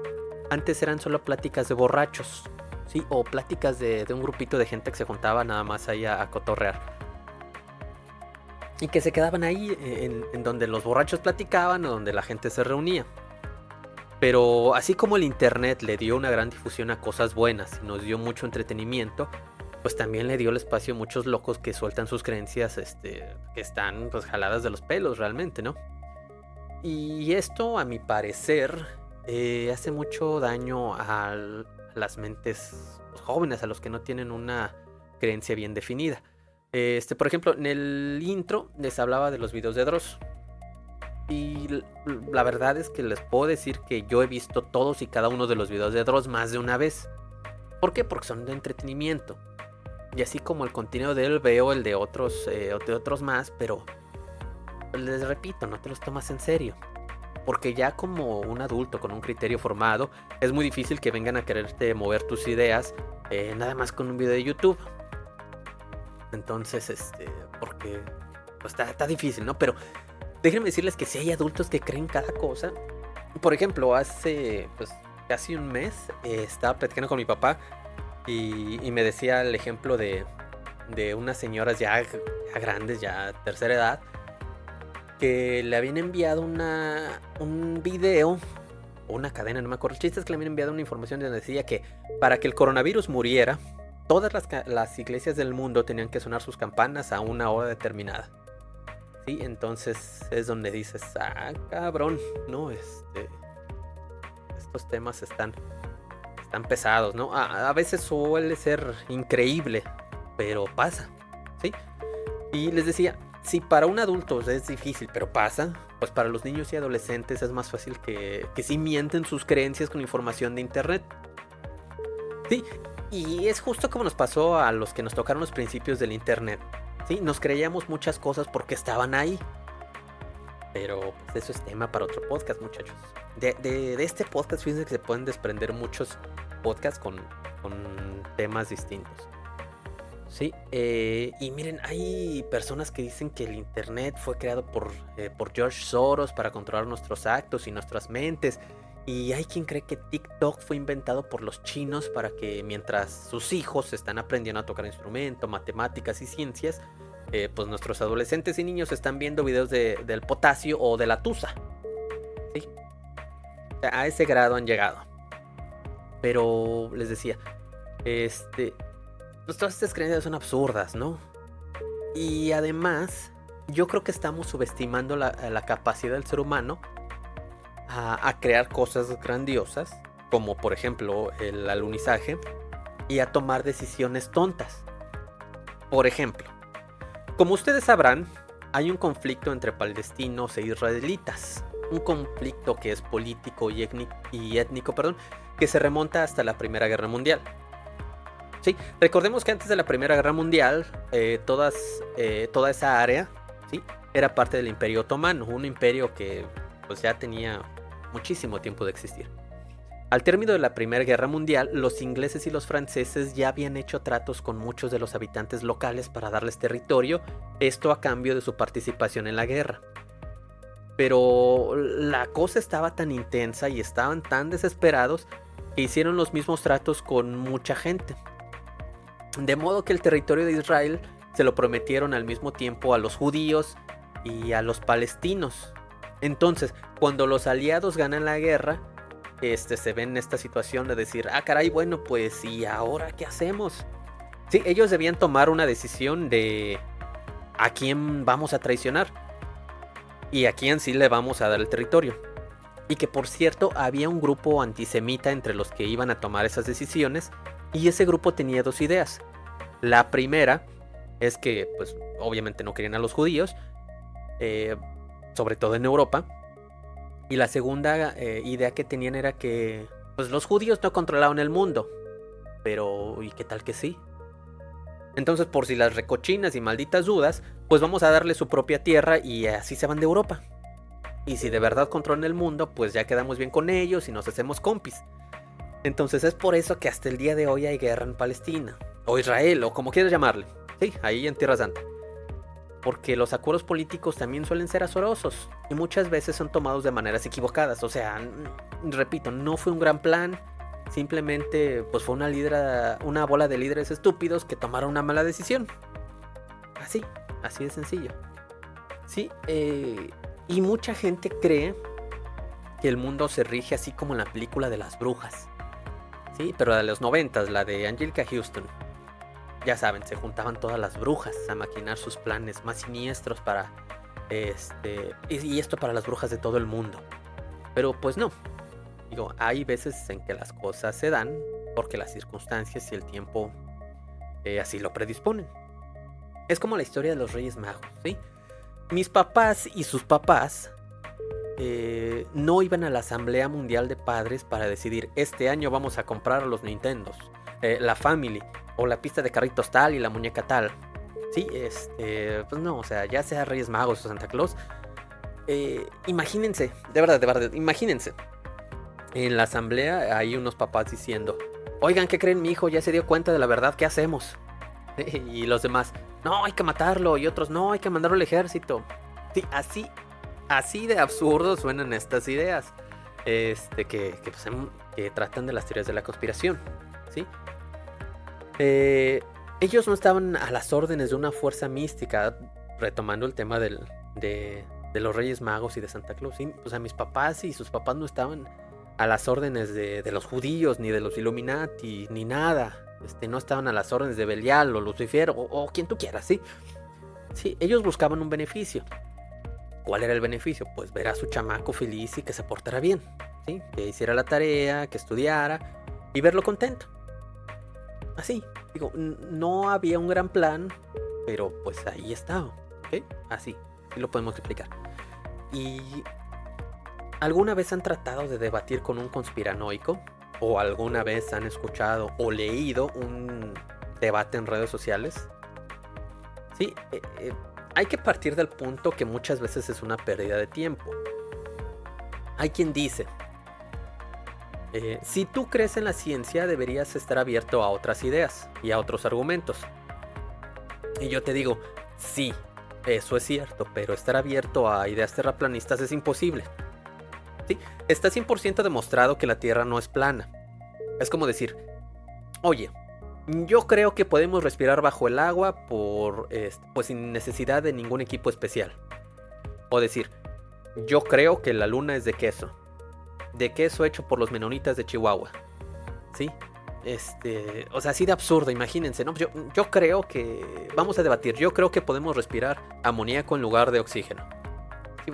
antes eran solo pláticas de borrachos, ¿sí? O pláticas de un grupito de gente que se juntaba nada más ahí a cotorrear. Y que se quedaban ahí en donde los borrachos platicaban o donde la gente se reunía. Pero así como el internet le dio una gran difusión a cosas buenas y nos dio mucho entretenimiento, pues también le dio el espacio a muchos locos que sueltan sus creencias que están pues jaladas de los pelos realmente, ¿no? Y esto, a mi parecer, hace mucho daño a las mentes jóvenes, a los que no tienen una creencia bien definida. Por ejemplo, en el intro les hablaba de los videos de Dross. Y la verdad es que les puedo decir que yo he visto todos y cada uno de los videos de Dross más de una vez. ¿Por qué? Porque son de entretenimiento. Y así como el contenido de él, veo el de otros más, pero les repito, no te los tomas en serio. Porque ya como un adulto con un criterio formado, es muy difícil que vengan a quererte mover tus ideas nada más con un video de YouTube. Entonces, porque pues está difícil, ¿no? Pero déjenme decirles que si hay adultos que creen cada cosa. Por ejemplo, hace pues casi un mes estaba platicando con mi papá y me decía el ejemplo de unas señoras ya grandes, ya tercera edad, que le habían enviado un video o una cadena, no me acuerdo. El chiste es que le habían enviado una información donde decía que para que el coronavirus muriera, todas las iglesias del mundo tenían que sonar sus campanas a una hora determinada. Sí, entonces es donde dices, cabrón, ¿no? Estos temas están pesados, ¿no? A veces suele ser increíble, pero pasa, ¿sí? Y les decía, si para un adulto es difícil, pero pasa, pues para los niños y adolescentes es más fácil que sí mienten sus creencias con información de internet. Sí, y es justo como nos pasó a los que nos tocaron los principios del internet. Sí, nos creíamos muchas cosas porque estaban ahí. Pero pues eso es tema para otro podcast, muchachos. De este podcast, fíjense que se pueden desprender muchos podcasts con temas distintos. Sí, y miren, hay personas que dicen que el internet fue creado por George Soros para controlar nuestros actos y nuestras mentes. Y hay quien cree que TikTok fue inventado por los chinos para que mientras sus hijos están aprendiendo a tocar instrumento, matemáticas y ciencias, pues nuestros adolescentes y niños están viendo videos del potasio o de la tusa. ¿Sí? A ese grado han llegado. Pero les decía, pues todas estas creencias son absurdas, ¿no? Y además, yo creo que estamos subestimando la capacidad del ser humano a crear cosas grandiosas, como por ejemplo el alunizaje, y a tomar decisiones tontas. Por ejemplo, como ustedes sabrán, hay un conflicto entre palestinos e israelitas, un conflicto que es político y étnico, que se remonta hasta la Primera Guerra Mundial. ¿Sí? Recordemos que antes de la Primera Guerra Mundial, toda esa área, ¿sí?, era parte del Imperio Otomano, un imperio que pues ya tenía muchísimo tiempo de existir. Al término de la Primera Guerra Mundial, los ingleses y los franceses ya habían hecho tratos con muchos de los habitantes locales para darles territorio, esto a cambio de su participación en la guerra. Pero la cosa estaba tan intensa y estaban tan desesperados que hicieron los mismos tratos con mucha gente. De modo que el territorio de Israel se lo prometieron al mismo tiempo a los judíos y a los palestinos. Entonces, cuando los aliados ganan la guerra, se ven en esta situación de decir, caray, bueno, pues, ¿y ahora qué hacemos? Sí, ellos debían tomar una decisión de a quién vamos a traicionar y a quién sí le vamos a dar el territorio. Y que, por cierto, había un grupo antisemita entre los que iban a tomar esas decisiones, y ese grupo tenía dos ideas. La primera es que, pues, obviamente no querían a los judíos, sobre todo en Europa. Y la segunda idea que tenían era que pues los judíos no controlaban el mundo. Pero ¿y qué tal que sí? Entonces, por si las recochinas y malditas dudas, pues vamos a darle su propia tierra y así se van de Europa. Y si de verdad controlan el mundo, pues ya quedamos bien con ellos y nos hacemos compis. Entonces es por eso que hasta el día de hoy hay guerra en Palestina. O Israel, o como quieras llamarle. Sí, ahí en Tierra Santa. Porque los acuerdos políticos también suelen ser azarosos. Y muchas veces son tomados de maneras equivocadas. O sea, repito, no fue un gran plan. Simplemente pues fue una bola de líderes estúpidos que tomaron una mala decisión. Así de sencillo. Sí, y mucha gente cree que el mundo se rige así como en la película de las brujas. Sí, pero la de los 90, la de Angelica Houston. Ya saben, se juntaban todas las brujas a maquinar sus planes más siniestros para y esto para las brujas de todo el mundo. Pero pues no. Digo, hay veces en que las cosas se dan porque las circunstancias y el tiempo así lo predisponen. Es como la historia de los Reyes Magos, ¿sí? Mis papás y sus papás no iban a la Asamblea Mundial de Padres para decidir este año vamos a comprar los Nintendos, la Family o la pista de carritos tal y la muñeca tal. Sí, pues no, o sea, ya sea Reyes Magos o Santa Claus, imagínense, de verdad, imagínense. En la asamblea hay unos papás diciendo, oigan, ¿qué creen? Mi hijo ya se dio cuenta de la verdad, ¿qué hacemos? Y los demás, no, hay que matarlo. Y otros, no, hay que mandarlo al ejército. Sí, así de absurdo suenan estas ideas. Que tratan de las teorías de la conspiración. ¿Sí? Ellos no estaban a las órdenes de una fuerza mística. Retomando el tema de los Reyes Magos y de Santa Claus. ¿Sí? O sea, mis papás y sus papás no estaban a las órdenes de los judíos, ni de los Illuminati, ni nada. No estaban a las órdenes de Belial o Lucifer o quien tú quieras, ¿sí? Sí, ellos buscaban un beneficio. ¿Cuál era el beneficio? Pues ver a su chamaco feliz y que se portara bien, ¿sí? Que hiciera la tarea, que estudiara y verlo contento. Así, digo, no había un gran plan, pero pues ahí estaba, ¿ok? Así lo podemos explicar. Y ¿alguna vez han tratado de debatir con un conspiranoico? ¿O alguna vez han escuchado o leído un debate en redes sociales? Sí, hay que partir del punto que muchas veces es una pérdida de tiempo. Hay quien dice, si tú crees en la ciencia deberías estar abierto a otras ideas y a otros argumentos. Y yo te digo, sí, eso es cierto, pero estar abierto a ideas terraplanistas es imposible. ¿Sí? Está 100% demostrado que la Tierra no es plana. Es como decir, oye, yo creo que podemos respirar bajo el agua pues sin necesidad de ningún equipo especial. O decir, yo creo que la luna es de queso hecho por los menonitas de Chihuahua. ¿Sí? O sea, así de absurdo, imagínense, ¿no? Yo creo que, vamos a debatir, yo creo que podemos respirar amoníaco en lugar de oxígeno.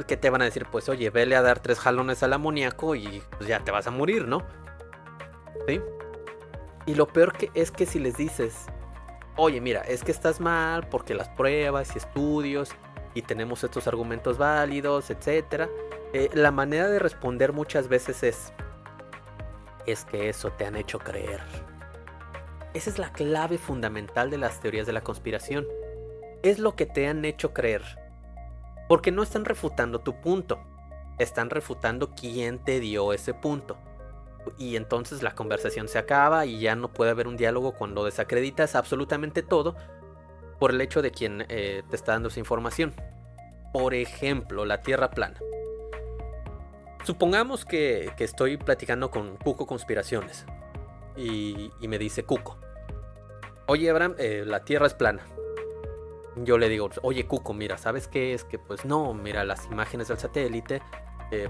¿Qué te van a decir? Pues oye, vele a dar 3 jalones al amoníaco y pues ya te vas a morir, ¿no? ¿Sí? Y lo peor es que si les dices, oye, mira, es que estás mal porque las pruebas y estudios y tenemos estos argumentos válidos, etc. La manera de responder muchas veces es que eso te han hecho creer. Esa es la clave fundamental de las teorías de la conspiración. Es lo que te han hecho creer. Porque no están refutando tu punto, están refutando quién te dio ese punto. Y entonces la conversación se acaba y ya no puede haber un diálogo cuando desacreditas absolutamente todo por el hecho de quien te está dando esa información. Por ejemplo, la Tierra plana. Supongamos que estoy platicando con Cuco Conspiraciones y me dice Cuco, oye Abraham, la Tierra es plana. Yo le digo, oye Cuco, mira, ¿sabes qué es? Que pues no, mira, las imágenes del satélite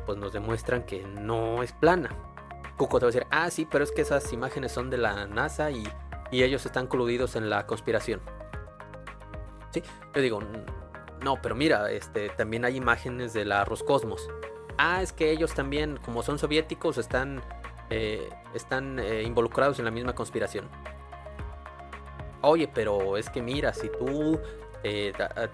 pues nos demuestran que no es plana. Cuco te va a decir, ah sí, pero es que esas imágenes son de la NASA y ellos están coludidos en la conspiración. Sí, yo digo, no, pero mira, también hay imágenes de la Roscosmos. Ah, es que ellos también, como son soviéticos, están involucrados en la misma conspiración. Oye, pero es que mira, si tú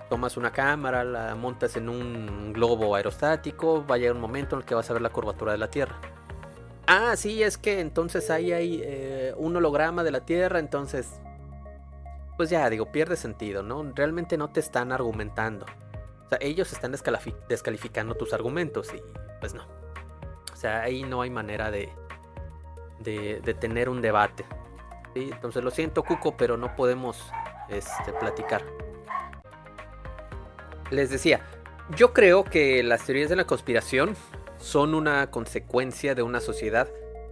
tomas una cámara, la montas en un globo aerostático, va a llegar un momento en el que vas a ver la curvatura de la Tierra. Ah, sí, es que entonces ahí hay un holograma de la Tierra, entonces pues ya, digo, pierde sentido, ¿no? Realmente no te están argumentando. O sea, ellos están descalificando tus argumentos y pues no. O sea, ahí no hay manera de tener un debate. ¿Sí? Entonces lo siento, Cuco, pero no podemos platicar. Les decía, yo creo que las teorías de la conspiración son una consecuencia de una sociedad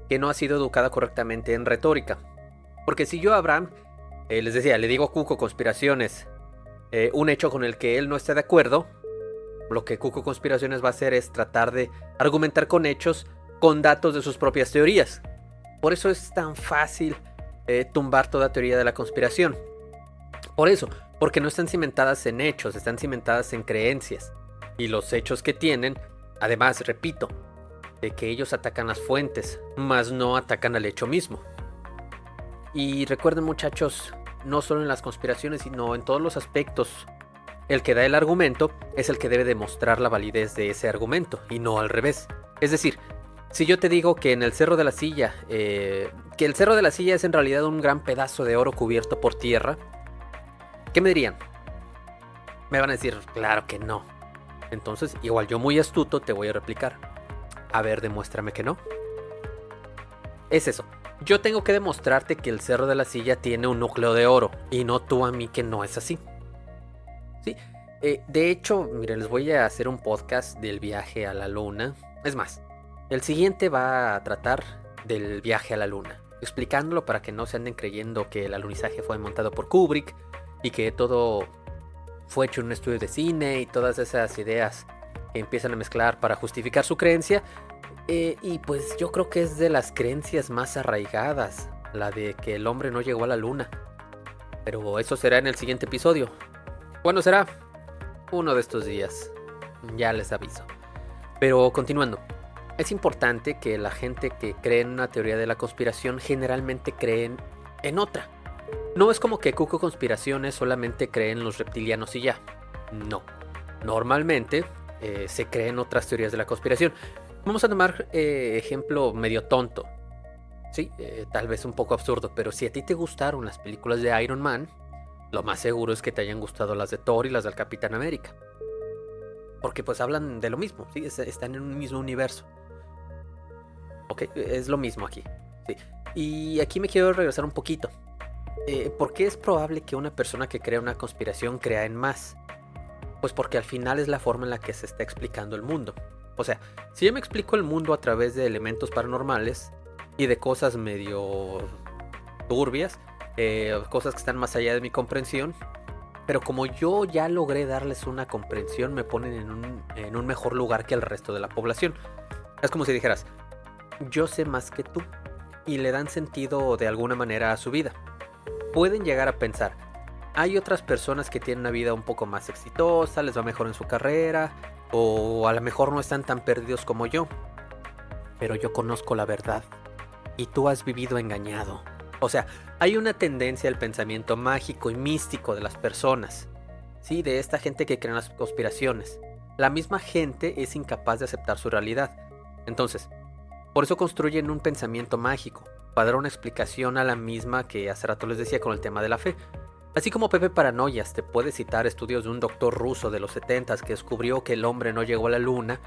que no ha sido educada correctamente en retórica. Porque si yo a Abraham, les decía, le digo a Cuco conspiraciones, un hecho con el que él no está de acuerdo, lo que Cuco Conspiraciones va a hacer es tratar de argumentar con hechos, con datos de sus propias teorías. Por eso es tan fácil tumbar toda teoría de la conspiración. Por eso, porque no están cimentadas en hechos, están cimentadas en creencias. Y los hechos que tienen, además, repito, de que ellos atacan las fuentes, mas no atacan al hecho mismo. Y recuerden, muchachos, no solo en las conspiraciones, sino en todos los aspectos, el que da el argumento es el que debe demostrar la validez de ese argumento, y no al revés. Es decir, si yo te digo que en el Cerro de la Silla, que el Cerro de la Silla es en realidad un gran pedazo de oro cubierto por tierra, ¿qué me dirían? Me van a decir, claro que no. Entonces, igual yo muy astuto te voy a replicar. A ver, demuéstrame que no. Es eso. Yo tengo que demostrarte que el Cerro de la Silla tiene un núcleo de oro, y no tú a mí que no es así. ¿Sí? De hecho, miren, les voy a hacer un podcast del viaje a la luna. Es más, el siguiente va a tratar del viaje a la luna, explicándolo para que no se anden creyendo que el alunizaje fue montado por Kubrick y que todo fue hecho en un estudio de cine y todas esas ideas que empiezan a mezclar para justificar su creencia. Y pues yo creo que es de las creencias más arraigadas, la de que el hombre no llegó a la luna. Pero eso será en el siguiente episodio. ¿Cuándo será? Uno de estos días. Ya les aviso. Pero continuando. Es importante que la gente que cree en una teoría de la conspiración generalmente creen en otra. No es como que Cuco Conspiraciones solamente cree en los reptilianos y ya. No. Normalmente se creen otras teorías de la conspiración. Vamos a tomar ejemplo medio tonto. Sí, tal vez un poco absurdo, pero si a ti te gustaron las películas de Iron Man, lo más seguro es que te hayan gustado las de Thor y las del Capitán América. Porque pues hablan de lo mismo, ¿sí? Están en un mismo universo. Ok, es lo mismo aquí. ¿Sí? Y aquí me quiero regresar un poquito. ¿Por qué es probable que una persona que crea una conspiración crea en más? Pues porque al final es la forma en la que se está explicando el mundo. O sea, si yo me explico el mundo a través de elementos paranormales y de cosas medio turbias, cosas que están más allá de mi comprensión, pero como yo ya logré darles una comprensión, me ponen en un mejor lugar que el resto de la población. Es como si dijeras, yo sé más que tú, y le dan sentido de alguna manera a su vida. Pueden llegar a pensar, hay otras personas que tienen una vida un poco más exitosa, les va mejor en su carrera, o a lo mejor no están tan perdidos como yo. Pero yo conozco la verdad, y tú has vivido engañado. O sea, hay una tendencia al pensamiento mágico y místico de las personas, ¿sí? De esta gente que cree en las conspiraciones. La misma gente es incapaz de aceptar su realidad. Entonces, por eso construyen un pensamiento mágico, para dar una explicación a la misma que hace rato les decía con el tema de la fe. Así como Pepe Paranoias te puede citar estudios de un doctor ruso de los 70s que descubrió que el hombre no llegó a la luna,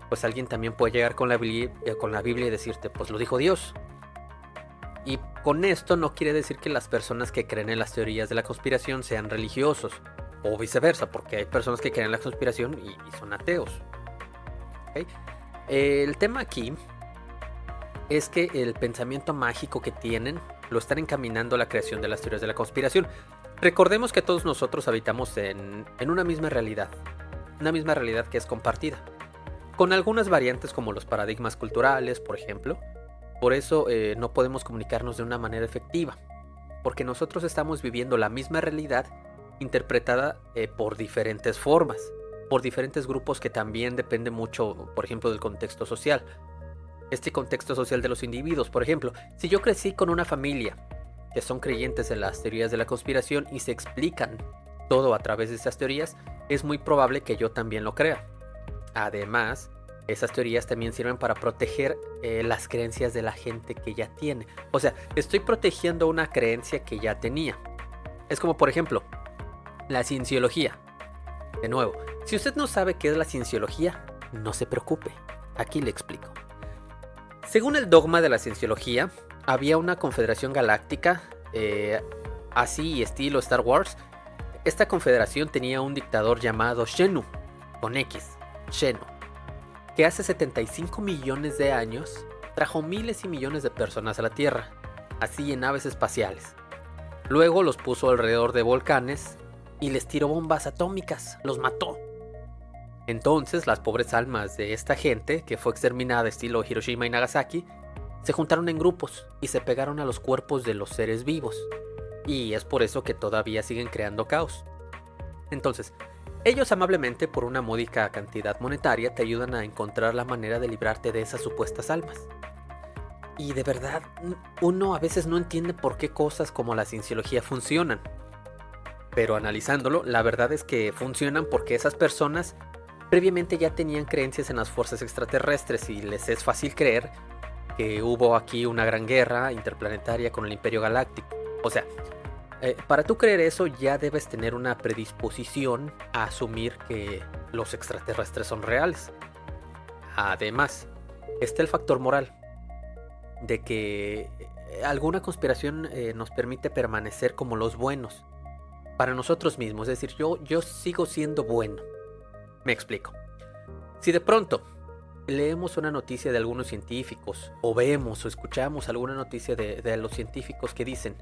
pues alguien también puede llegar con la Biblia y decirte, pues lo dijo Dios. Y con esto no quiere decir que las personas que creen en las teorías de la conspiración sean religiosos, o viceversa, porque hay personas que creen en la conspiración y son ateos. ¿Okay? El tema aquí es que el pensamiento mágico que tienen lo están encaminando a la creación de las teorías de la conspiración. Recordemos que todos nosotros habitamos en una misma realidad que es compartida, con algunas variantes como los paradigmas culturales, por ejemplo. Por eso no podemos comunicarnos de una manera efectiva, porque nosotros estamos viviendo la misma realidad interpretada por diferentes formas, por diferentes grupos que también depende mucho, por ejemplo, del contexto social. Este contexto social de los individuos, por ejemplo, si yo crecí con una familia que son creyentes en las teorías de la conspiración y se explican todo a través de esas teorías, es muy probable que yo también lo crea. Además, esas teorías también sirven para proteger las creencias de la gente que ya tiene. O sea, estoy protegiendo una creencia que ya tenía. Es como, por ejemplo, la cienciología. De nuevo, si usted no sabe qué es la cienciología, no se preocupe, aquí le explico. Según el dogma de la cienciología, había una confederación galáctica, así estilo Star Wars. Esta confederación tenía un dictador llamado Xenu, con X, Xenu, que hace 75 millones de años trajo miles y millones de personas a la Tierra, así en naves espaciales. Luego los puso alrededor de volcanes y les tiró bombas atómicas, los mató. Entonces las pobres almas de esta gente, que fue exterminada estilo Hiroshima y Nagasaki, se juntaron en grupos y se pegaron a los cuerpos de los seres vivos. Y es por eso que todavía siguen creando caos. Entonces, ellos amablemente, por una módica cantidad monetaria, te ayudan a encontrar la manera de librarte de esas supuestas almas. Y de verdad, uno a veces no entiende por qué cosas como la cienciología funcionan. Pero analizándolo, la verdad es que funcionan porque esas personas previamente ya tenían creencias en las fuerzas extraterrestres y les es fácil creer que hubo aquí una gran guerra interplanetaria con el Imperio Galáctico. O sea, para tú creer eso ya debes tener una predisposición a asumir que los extraterrestres son reales. Además, está el factor moral, de que alguna conspiración nos permite permanecer como los buenos para nosotros mismos. Es decir, yo sigo siendo bueno. Me explico. Si de pronto leemos una noticia de algunos científicos, o vemos o escuchamos alguna noticia de los científicos que dicen,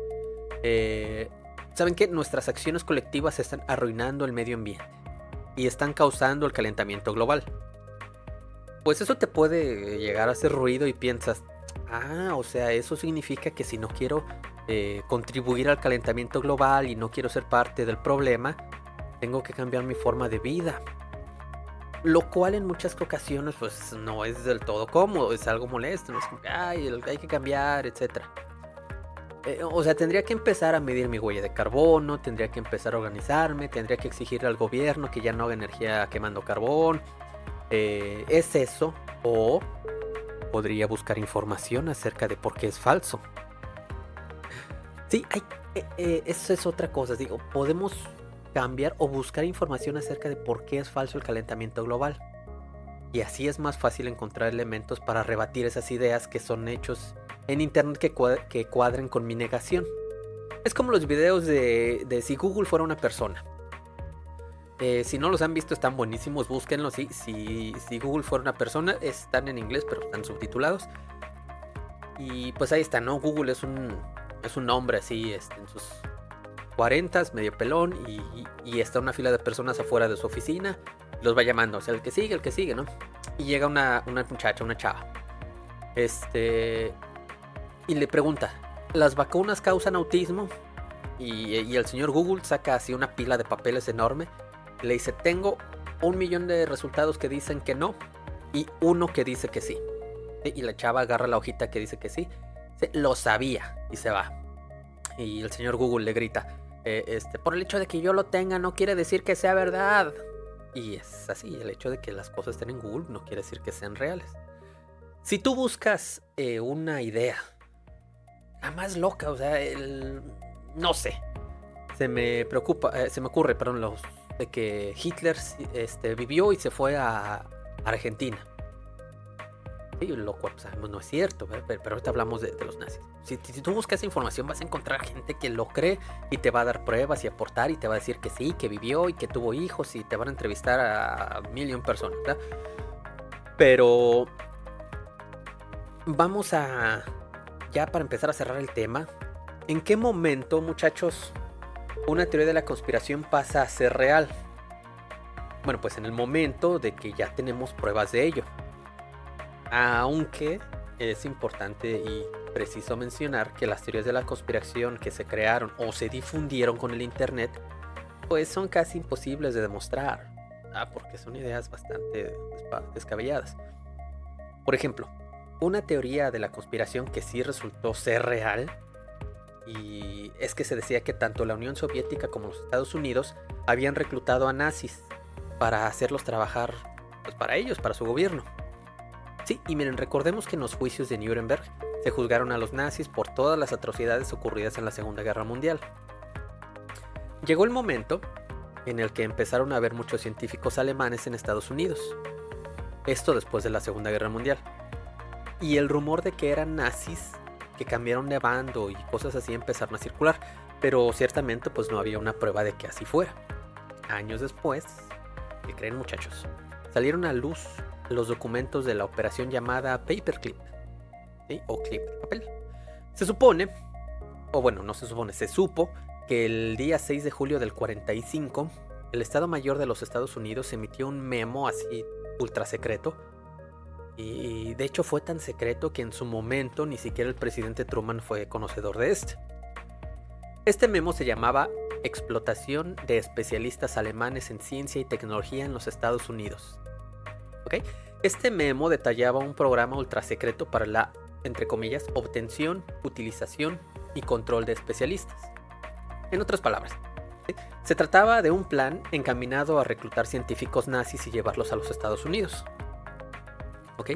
¿saben qué? Nuestras acciones colectivas están arruinando el medio ambiente y están causando el calentamiento global. Pues eso te puede llegar a hacer ruido y piensas, o sea, eso significa que si no quiero contribuir al calentamiento global y no quiero ser parte del problema, tengo que cambiar mi forma de vida. Lo cual en muchas ocasiones pues no es del todo cómodo, es algo molesto, ¿no? Es como que hay que cambiar, etc. O sea, tendría que empezar a medir mi huella de carbono, tendría que empezar a organizarme, tendría que exigirle al gobierno que ya no haga energía quemando carbón. ¿Es eso? O podría buscar información acerca de por qué es falso. Sí, eso es otra cosa. Digo, podemos cambiar o buscar información acerca de por qué es falso el calentamiento global. Y así es más fácil encontrar elementos para rebatir esas ideas que son hechos en internet que cuadren con mi negación. Es como los videos de si Google fuera una persona. Si no los han visto, están buenísimos, búsquenlos. Si Google fuera una persona, están en inglés, pero están subtitulados. Y pues ahí está, ¿no? Google es un hombre así, en sus 40s, medio pelón, y está una fila de personas afuera de su oficina. Los va llamando, o sea, el que sigue, ¿no? Y llega una muchacha, una chava. Y le pregunta, ¿las vacunas causan autismo? Y el señor Google saca así una pila de papeles enorme. Le dice, tengo 1 millón de resultados que dicen que no y uno que dice que sí. Y la chava agarra la hojita que dice que sí. Lo sabía y se va. Y el señor Google le grita, por el hecho de que yo lo tenga no quiere decir que sea verdad. Y es así, el hecho de que las cosas estén en Google no quiere decir que sean reales. Si tú buscas una idea, la más loca, o sea, no sé, se me ocurre, de que Hitler vivió y se fue a Argentina. Sí, lo cual sabemos no es cierto, pero ahorita hablamos de los nazis. Si tú buscas información vas a encontrar gente que lo cree y te va a dar pruebas y aportar y te va a decir que sí, que vivió y que tuvo hijos y te van a entrevistar a 1,000,000 personas, ¿verdad? Pero vamos ya para empezar a cerrar el tema, ¿en qué momento, muchachos, una teoría de la conspiración pasa a ser real? Bueno, pues en el momento de que ya tenemos pruebas de ello. Aunque es importante y preciso mencionar que las teorías de la conspiración que se crearon o se difundieron con el internet, pues son casi imposibles de demostrar, porque son ideas bastante descabelladas. Por ejemplo, una teoría de la conspiración que sí resultó ser real, y es que se decía que tanto la Unión Soviética como los Estados Unidos habían reclutado a nazis para hacerlos trabajar, pues para ellos, para su gobierno. Sí, y miren, recordemos que en los juicios de Nuremberg se juzgaron a los nazis por todas las atrocidades ocurridas en la Segunda Guerra Mundial. Llegó el momento en el que empezaron a haber muchos científicos alemanes en Estados Unidos. Esto después de la Segunda Guerra Mundial. Y el rumor de que eran nazis, que cambiaron de bando y cosas así empezaron a circular, pero ciertamente pues no había una prueba de que así fuera. Años después, ¿qué creen, muchachos? Salieron a luz los documentos de la operación llamada Paperclip, ¿sí? O clip de papel. Se supone, o bueno, no se supone, se supo que el día 6 de julio del 45, el Estado Mayor de los Estados Unidos emitió un memo así ultra secreto. Y de hecho fue tan secreto que en su momento ni siquiera el presidente Truman fue conocedor de este. Este memo se llamaba Explotación de especialistas alemanes en ciencia y tecnología en los Estados Unidos. ¿Ok? Este memo detallaba un programa ultra secreto para la, entre comillas, obtención, utilización y control de especialistas. En otras palabras, ¿sí? Se trataba de un plan encaminado a reclutar científicos nazis y llevarlos a los Estados Unidos. ¿Ok?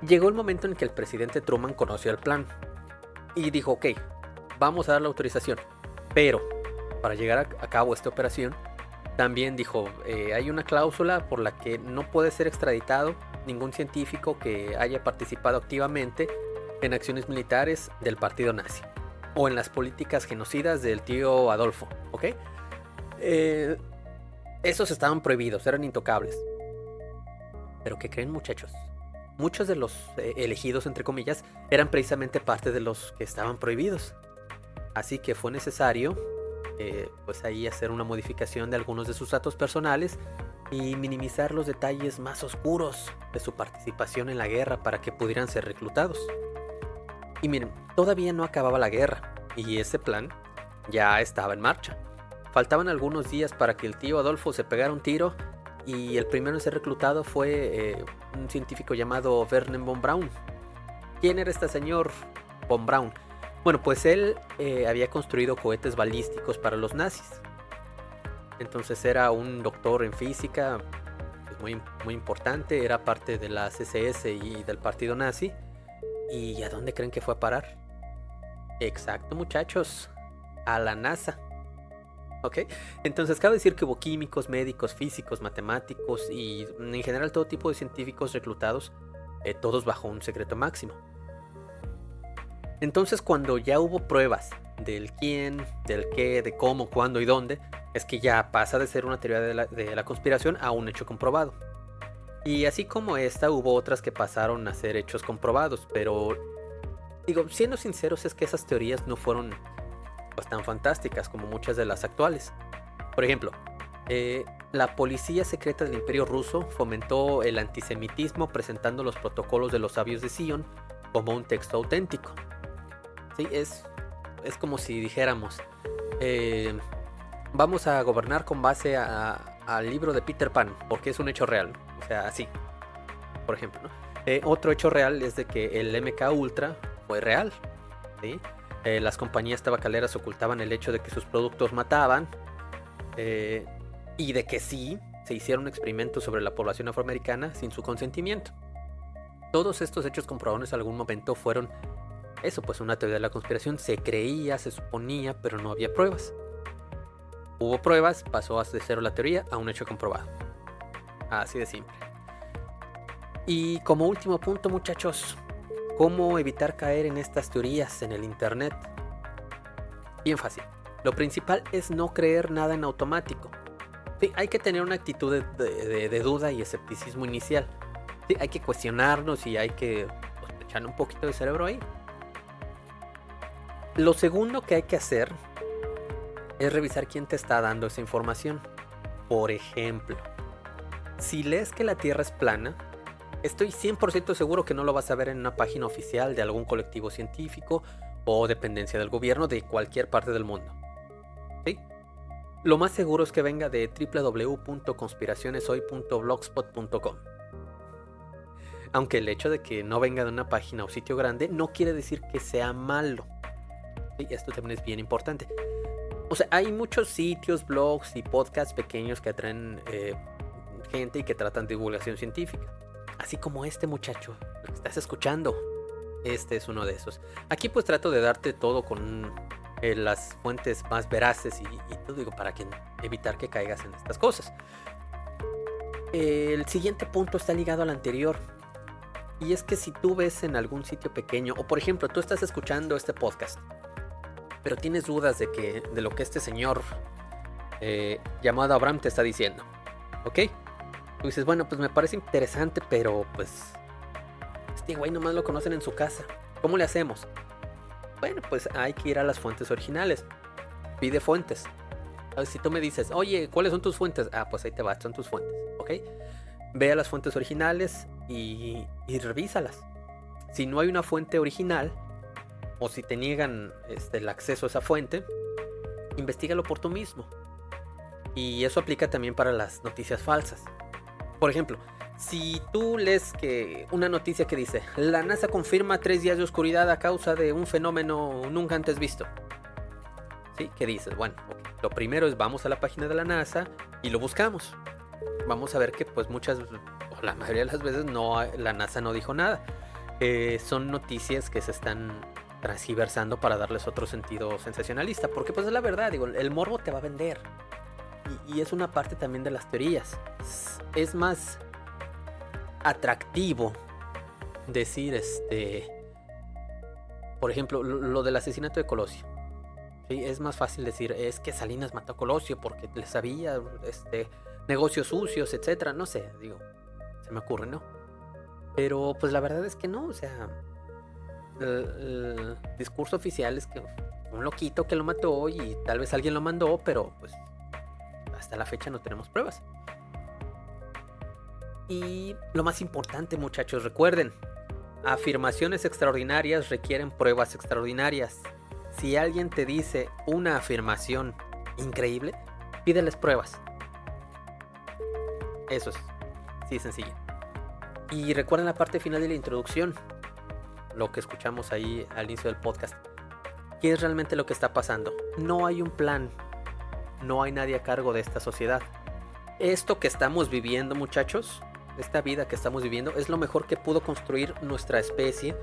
Llegó el momento en que el presidente Truman conoció el plan y dijo, ok, vamos a dar la autorización, pero para llegar a cabo esta operación, también dijo, hay una cláusula por la que no puede ser extraditado ningún científico que haya participado activamente en acciones militares del partido nazi o en las políticas genocidas del tío Adolfo, ¿ok? Esos estaban prohibidos, eran intocables. Pero ¿qué creen, muchachos? Muchos de los elegidos, entre comillas, eran precisamente parte de los que estaban prohibidos. Así que fue necesario, pues ahí hacer una modificación de algunos de sus datos personales y minimizar los detalles más oscuros de su participación en la guerra para que pudieran ser reclutados. Y miren, todavía no acababa la guerra y ese plan ya estaba en marcha. Faltaban algunos días para que el tío Adolfo se pegara un tiro. Y el primero en ser reclutado fue un científico llamado Wernher von Braun. ¿Quién era este señor von Braun? Bueno, pues él había construido cohetes balísticos para los nazis. Entonces era un doctor en física, pues muy importante. Era parte de la CSS y del partido nazi. ¿Y a dónde creen que fue a parar? Exacto, muchachos, a la NASA. ¿Ok? Entonces cabe decir que hubo químicos, médicos, físicos, matemáticos y en general todo tipo de científicos reclutados, todos bajo un secreto máximo. Entonces cuando ya hubo pruebas del quién, del qué, de cómo, cuándo y dónde, es que ya pasa de ser una teoría de la conspiración a un hecho comprobado. Y así como esta, hubo otras que pasaron a ser hechos comprobados, pero digo, siendo sinceros, es que esas teorías no fueron pues tan fantásticas como muchas de las actuales. Por ejemplo, la policía secreta del Imperio Ruso fomentó el antisemitismo presentando los protocolos de los sabios de Sion como un texto auténtico. Sí, es como si dijéramos, vamos a gobernar con base al libro de Peter Pan, porque es un hecho real. O sea, así, por ejemplo, ¿no? Otro hecho real es de que el MK Ultra fue real, ¿sí? Las compañías tabacaleras ocultaban el hecho de que sus productos mataban y de que sí, se hicieron experimentos sobre la población afroamericana sin su consentimiento. Todos estos hechos comprobados en algún momento fueron eso, pues una teoría de la conspiración. Se creía, se suponía, pero no había pruebas. Hubo pruebas, pasó de cero la teoría a un hecho comprobado. Así de simple. Y como último punto, muchachos, ¿cómo evitar caer en estas teorías en el internet? Bien fácil. Lo principal es no creer nada en automático. Sí, hay que tener una actitud de duda y escepticismo inicial. Sí, hay que cuestionarnos y hay que echar un poquito de cerebro ahí. Lo segundo que hay que hacer es revisar quién te está dando esa información. Por ejemplo, si lees que la Tierra es plana, estoy 100% seguro que no lo vas a ver en una página oficial de algún colectivo científico o dependencia del gobierno de cualquier parte del mundo. ¿Sí? Lo más seguro es que venga de www.conspiracioneshoy.blogspot.com. Aunque el hecho de que no venga de una página o sitio grande no quiere decir que sea malo. ¿Sí? Esto también es bien importante. O sea, hay muchos sitios, blogs y podcasts pequeños que atraen gente y que tratan de divulgación científica. Así como este muchacho, el que estás escuchando. Este es uno de esos. Aquí pues trato de darte todo con las fuentes más veraces y todo, digo, para evitar que caigas en estas cosas. El siguiente punto está ligado al anterior. Y es que si tú ves en algún sitio pequeño, o por ejemplo, tú estás escuchando este podcast, pero tienes dudas de lo que este señor llamado Abraham te está diciendo, ¿ok? Tú dices, bueno, pues me parece interesante, pero pues este güey nomás lo conocen en su casa. ¿Cómo le hacemos? Bueno, pues hay que ir a las fuentes originales. Pide fuentes. Si tú me dices, oye, ¿cuáles son tus fuentes? Ah, pues ahí te va, son tus fuentes, ¿ok? Ve a las fuentes originales y revísalas. Si no hay una fuente original, o si te niegan el acceso a esa fuente, investígalo por tú mismo. Y eso aplica también para las noticias falsas. Por ejemplo, si tú lees una noticia que dice, la NASA confirma 3 días de oscuridad a causa de un fenómeno nunca antes visto. ¿Sí? ¿Qué dices? Bueno, okay. Lo primero es vamos a la página de la NASA y lo buscamos. Vamos a ver que pues o la mayoría de las veces la NASA no dijo nada. Son noticias que se están transgiversando para darles otro sentido sensacionalista. Porque pues es la verdad, digo, el morbo te va a vender. Y es una parte también de las teorías. Es más atractivo decir, por ejemplo, lo del asesinato de Colosio. ¿Sí? Es más fácil decir, es que Salinas mató a Colosio porque les había negocios sucios, etcétera. No sé, digo, se me ocurre, ¿no? Pero pues la verdad es que no, o sea, el discurso oficial es que un loquito que lo mató y tal vez alguien lo mandó, pero pues hasta la fecha no tenemos pruebas. Y lo más importante, muchachos, recuerden, afirmaciones extraordinarias requieren pruebas extraordinarias. Si alguien te dice una afirmación increíble, pídeles pruebas. Eso es, sí, sencillo. Y recuerden la parte final de la introducción, lo que escuchamos ahí al inicio del podcast. ¿Qué es realmente lo que está pasando? No hay un plan, no hay nadie a cargo de esta sociedad. Esto que estamos viviendo, muchachos, esta vida que estamos viviendo, es lo mejor que pudo construir nuestra especie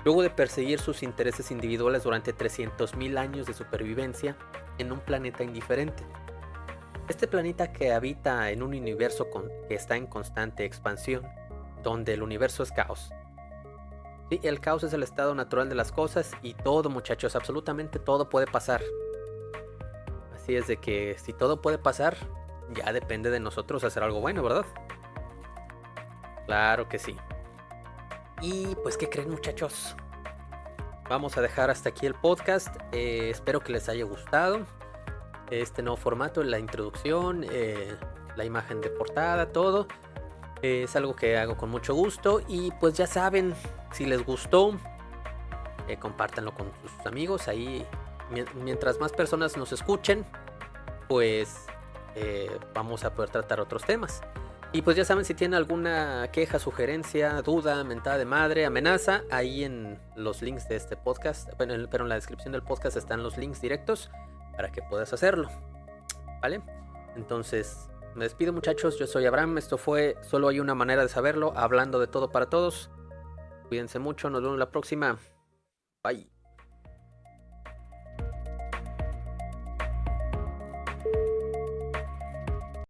luego de perseguir sus intereses individuales durante 300.000 años de supervivencia en un planeta indiferente. Este planeta que habita en un universo que está en constante expansión, donde el universo es caos. Sí, el caos es el estado natural de las cosas y todo, muchachos, absolutamente todo puede pasar. Así es de que si todo puede pasar, ya depende de nosotros hacer algo bueno, ¿verdad? Claro que sí. Y pues, ¿qué creen, muchachos? Vamos a dejar hasta aquí el podcast. Espero que les haya gustado este nuevo formato, la introducción, la imagen de portada, todo. Es algo que hago con mucho gusto. Y pues ya saben, si les gustó, compártanlo con sus amigos. Ahí, mientras más personas nos escuchen, pues vamos a poder tratar otros temas. Y pues ya saben, si tienen alguna queja, sugerencia, duda, mentada de madre, amenaza, ahí en los links de este podcast, pero en la descripción del podcast están los links directos para que puedas hacerlo, ¿vale? Entonces, me despido, muchachos, yo soy Abraham, esto fue Solo hay una manera de saberlo, hablando de todo para todos. Cuídense mucho, nos vemos la próxima. Bye.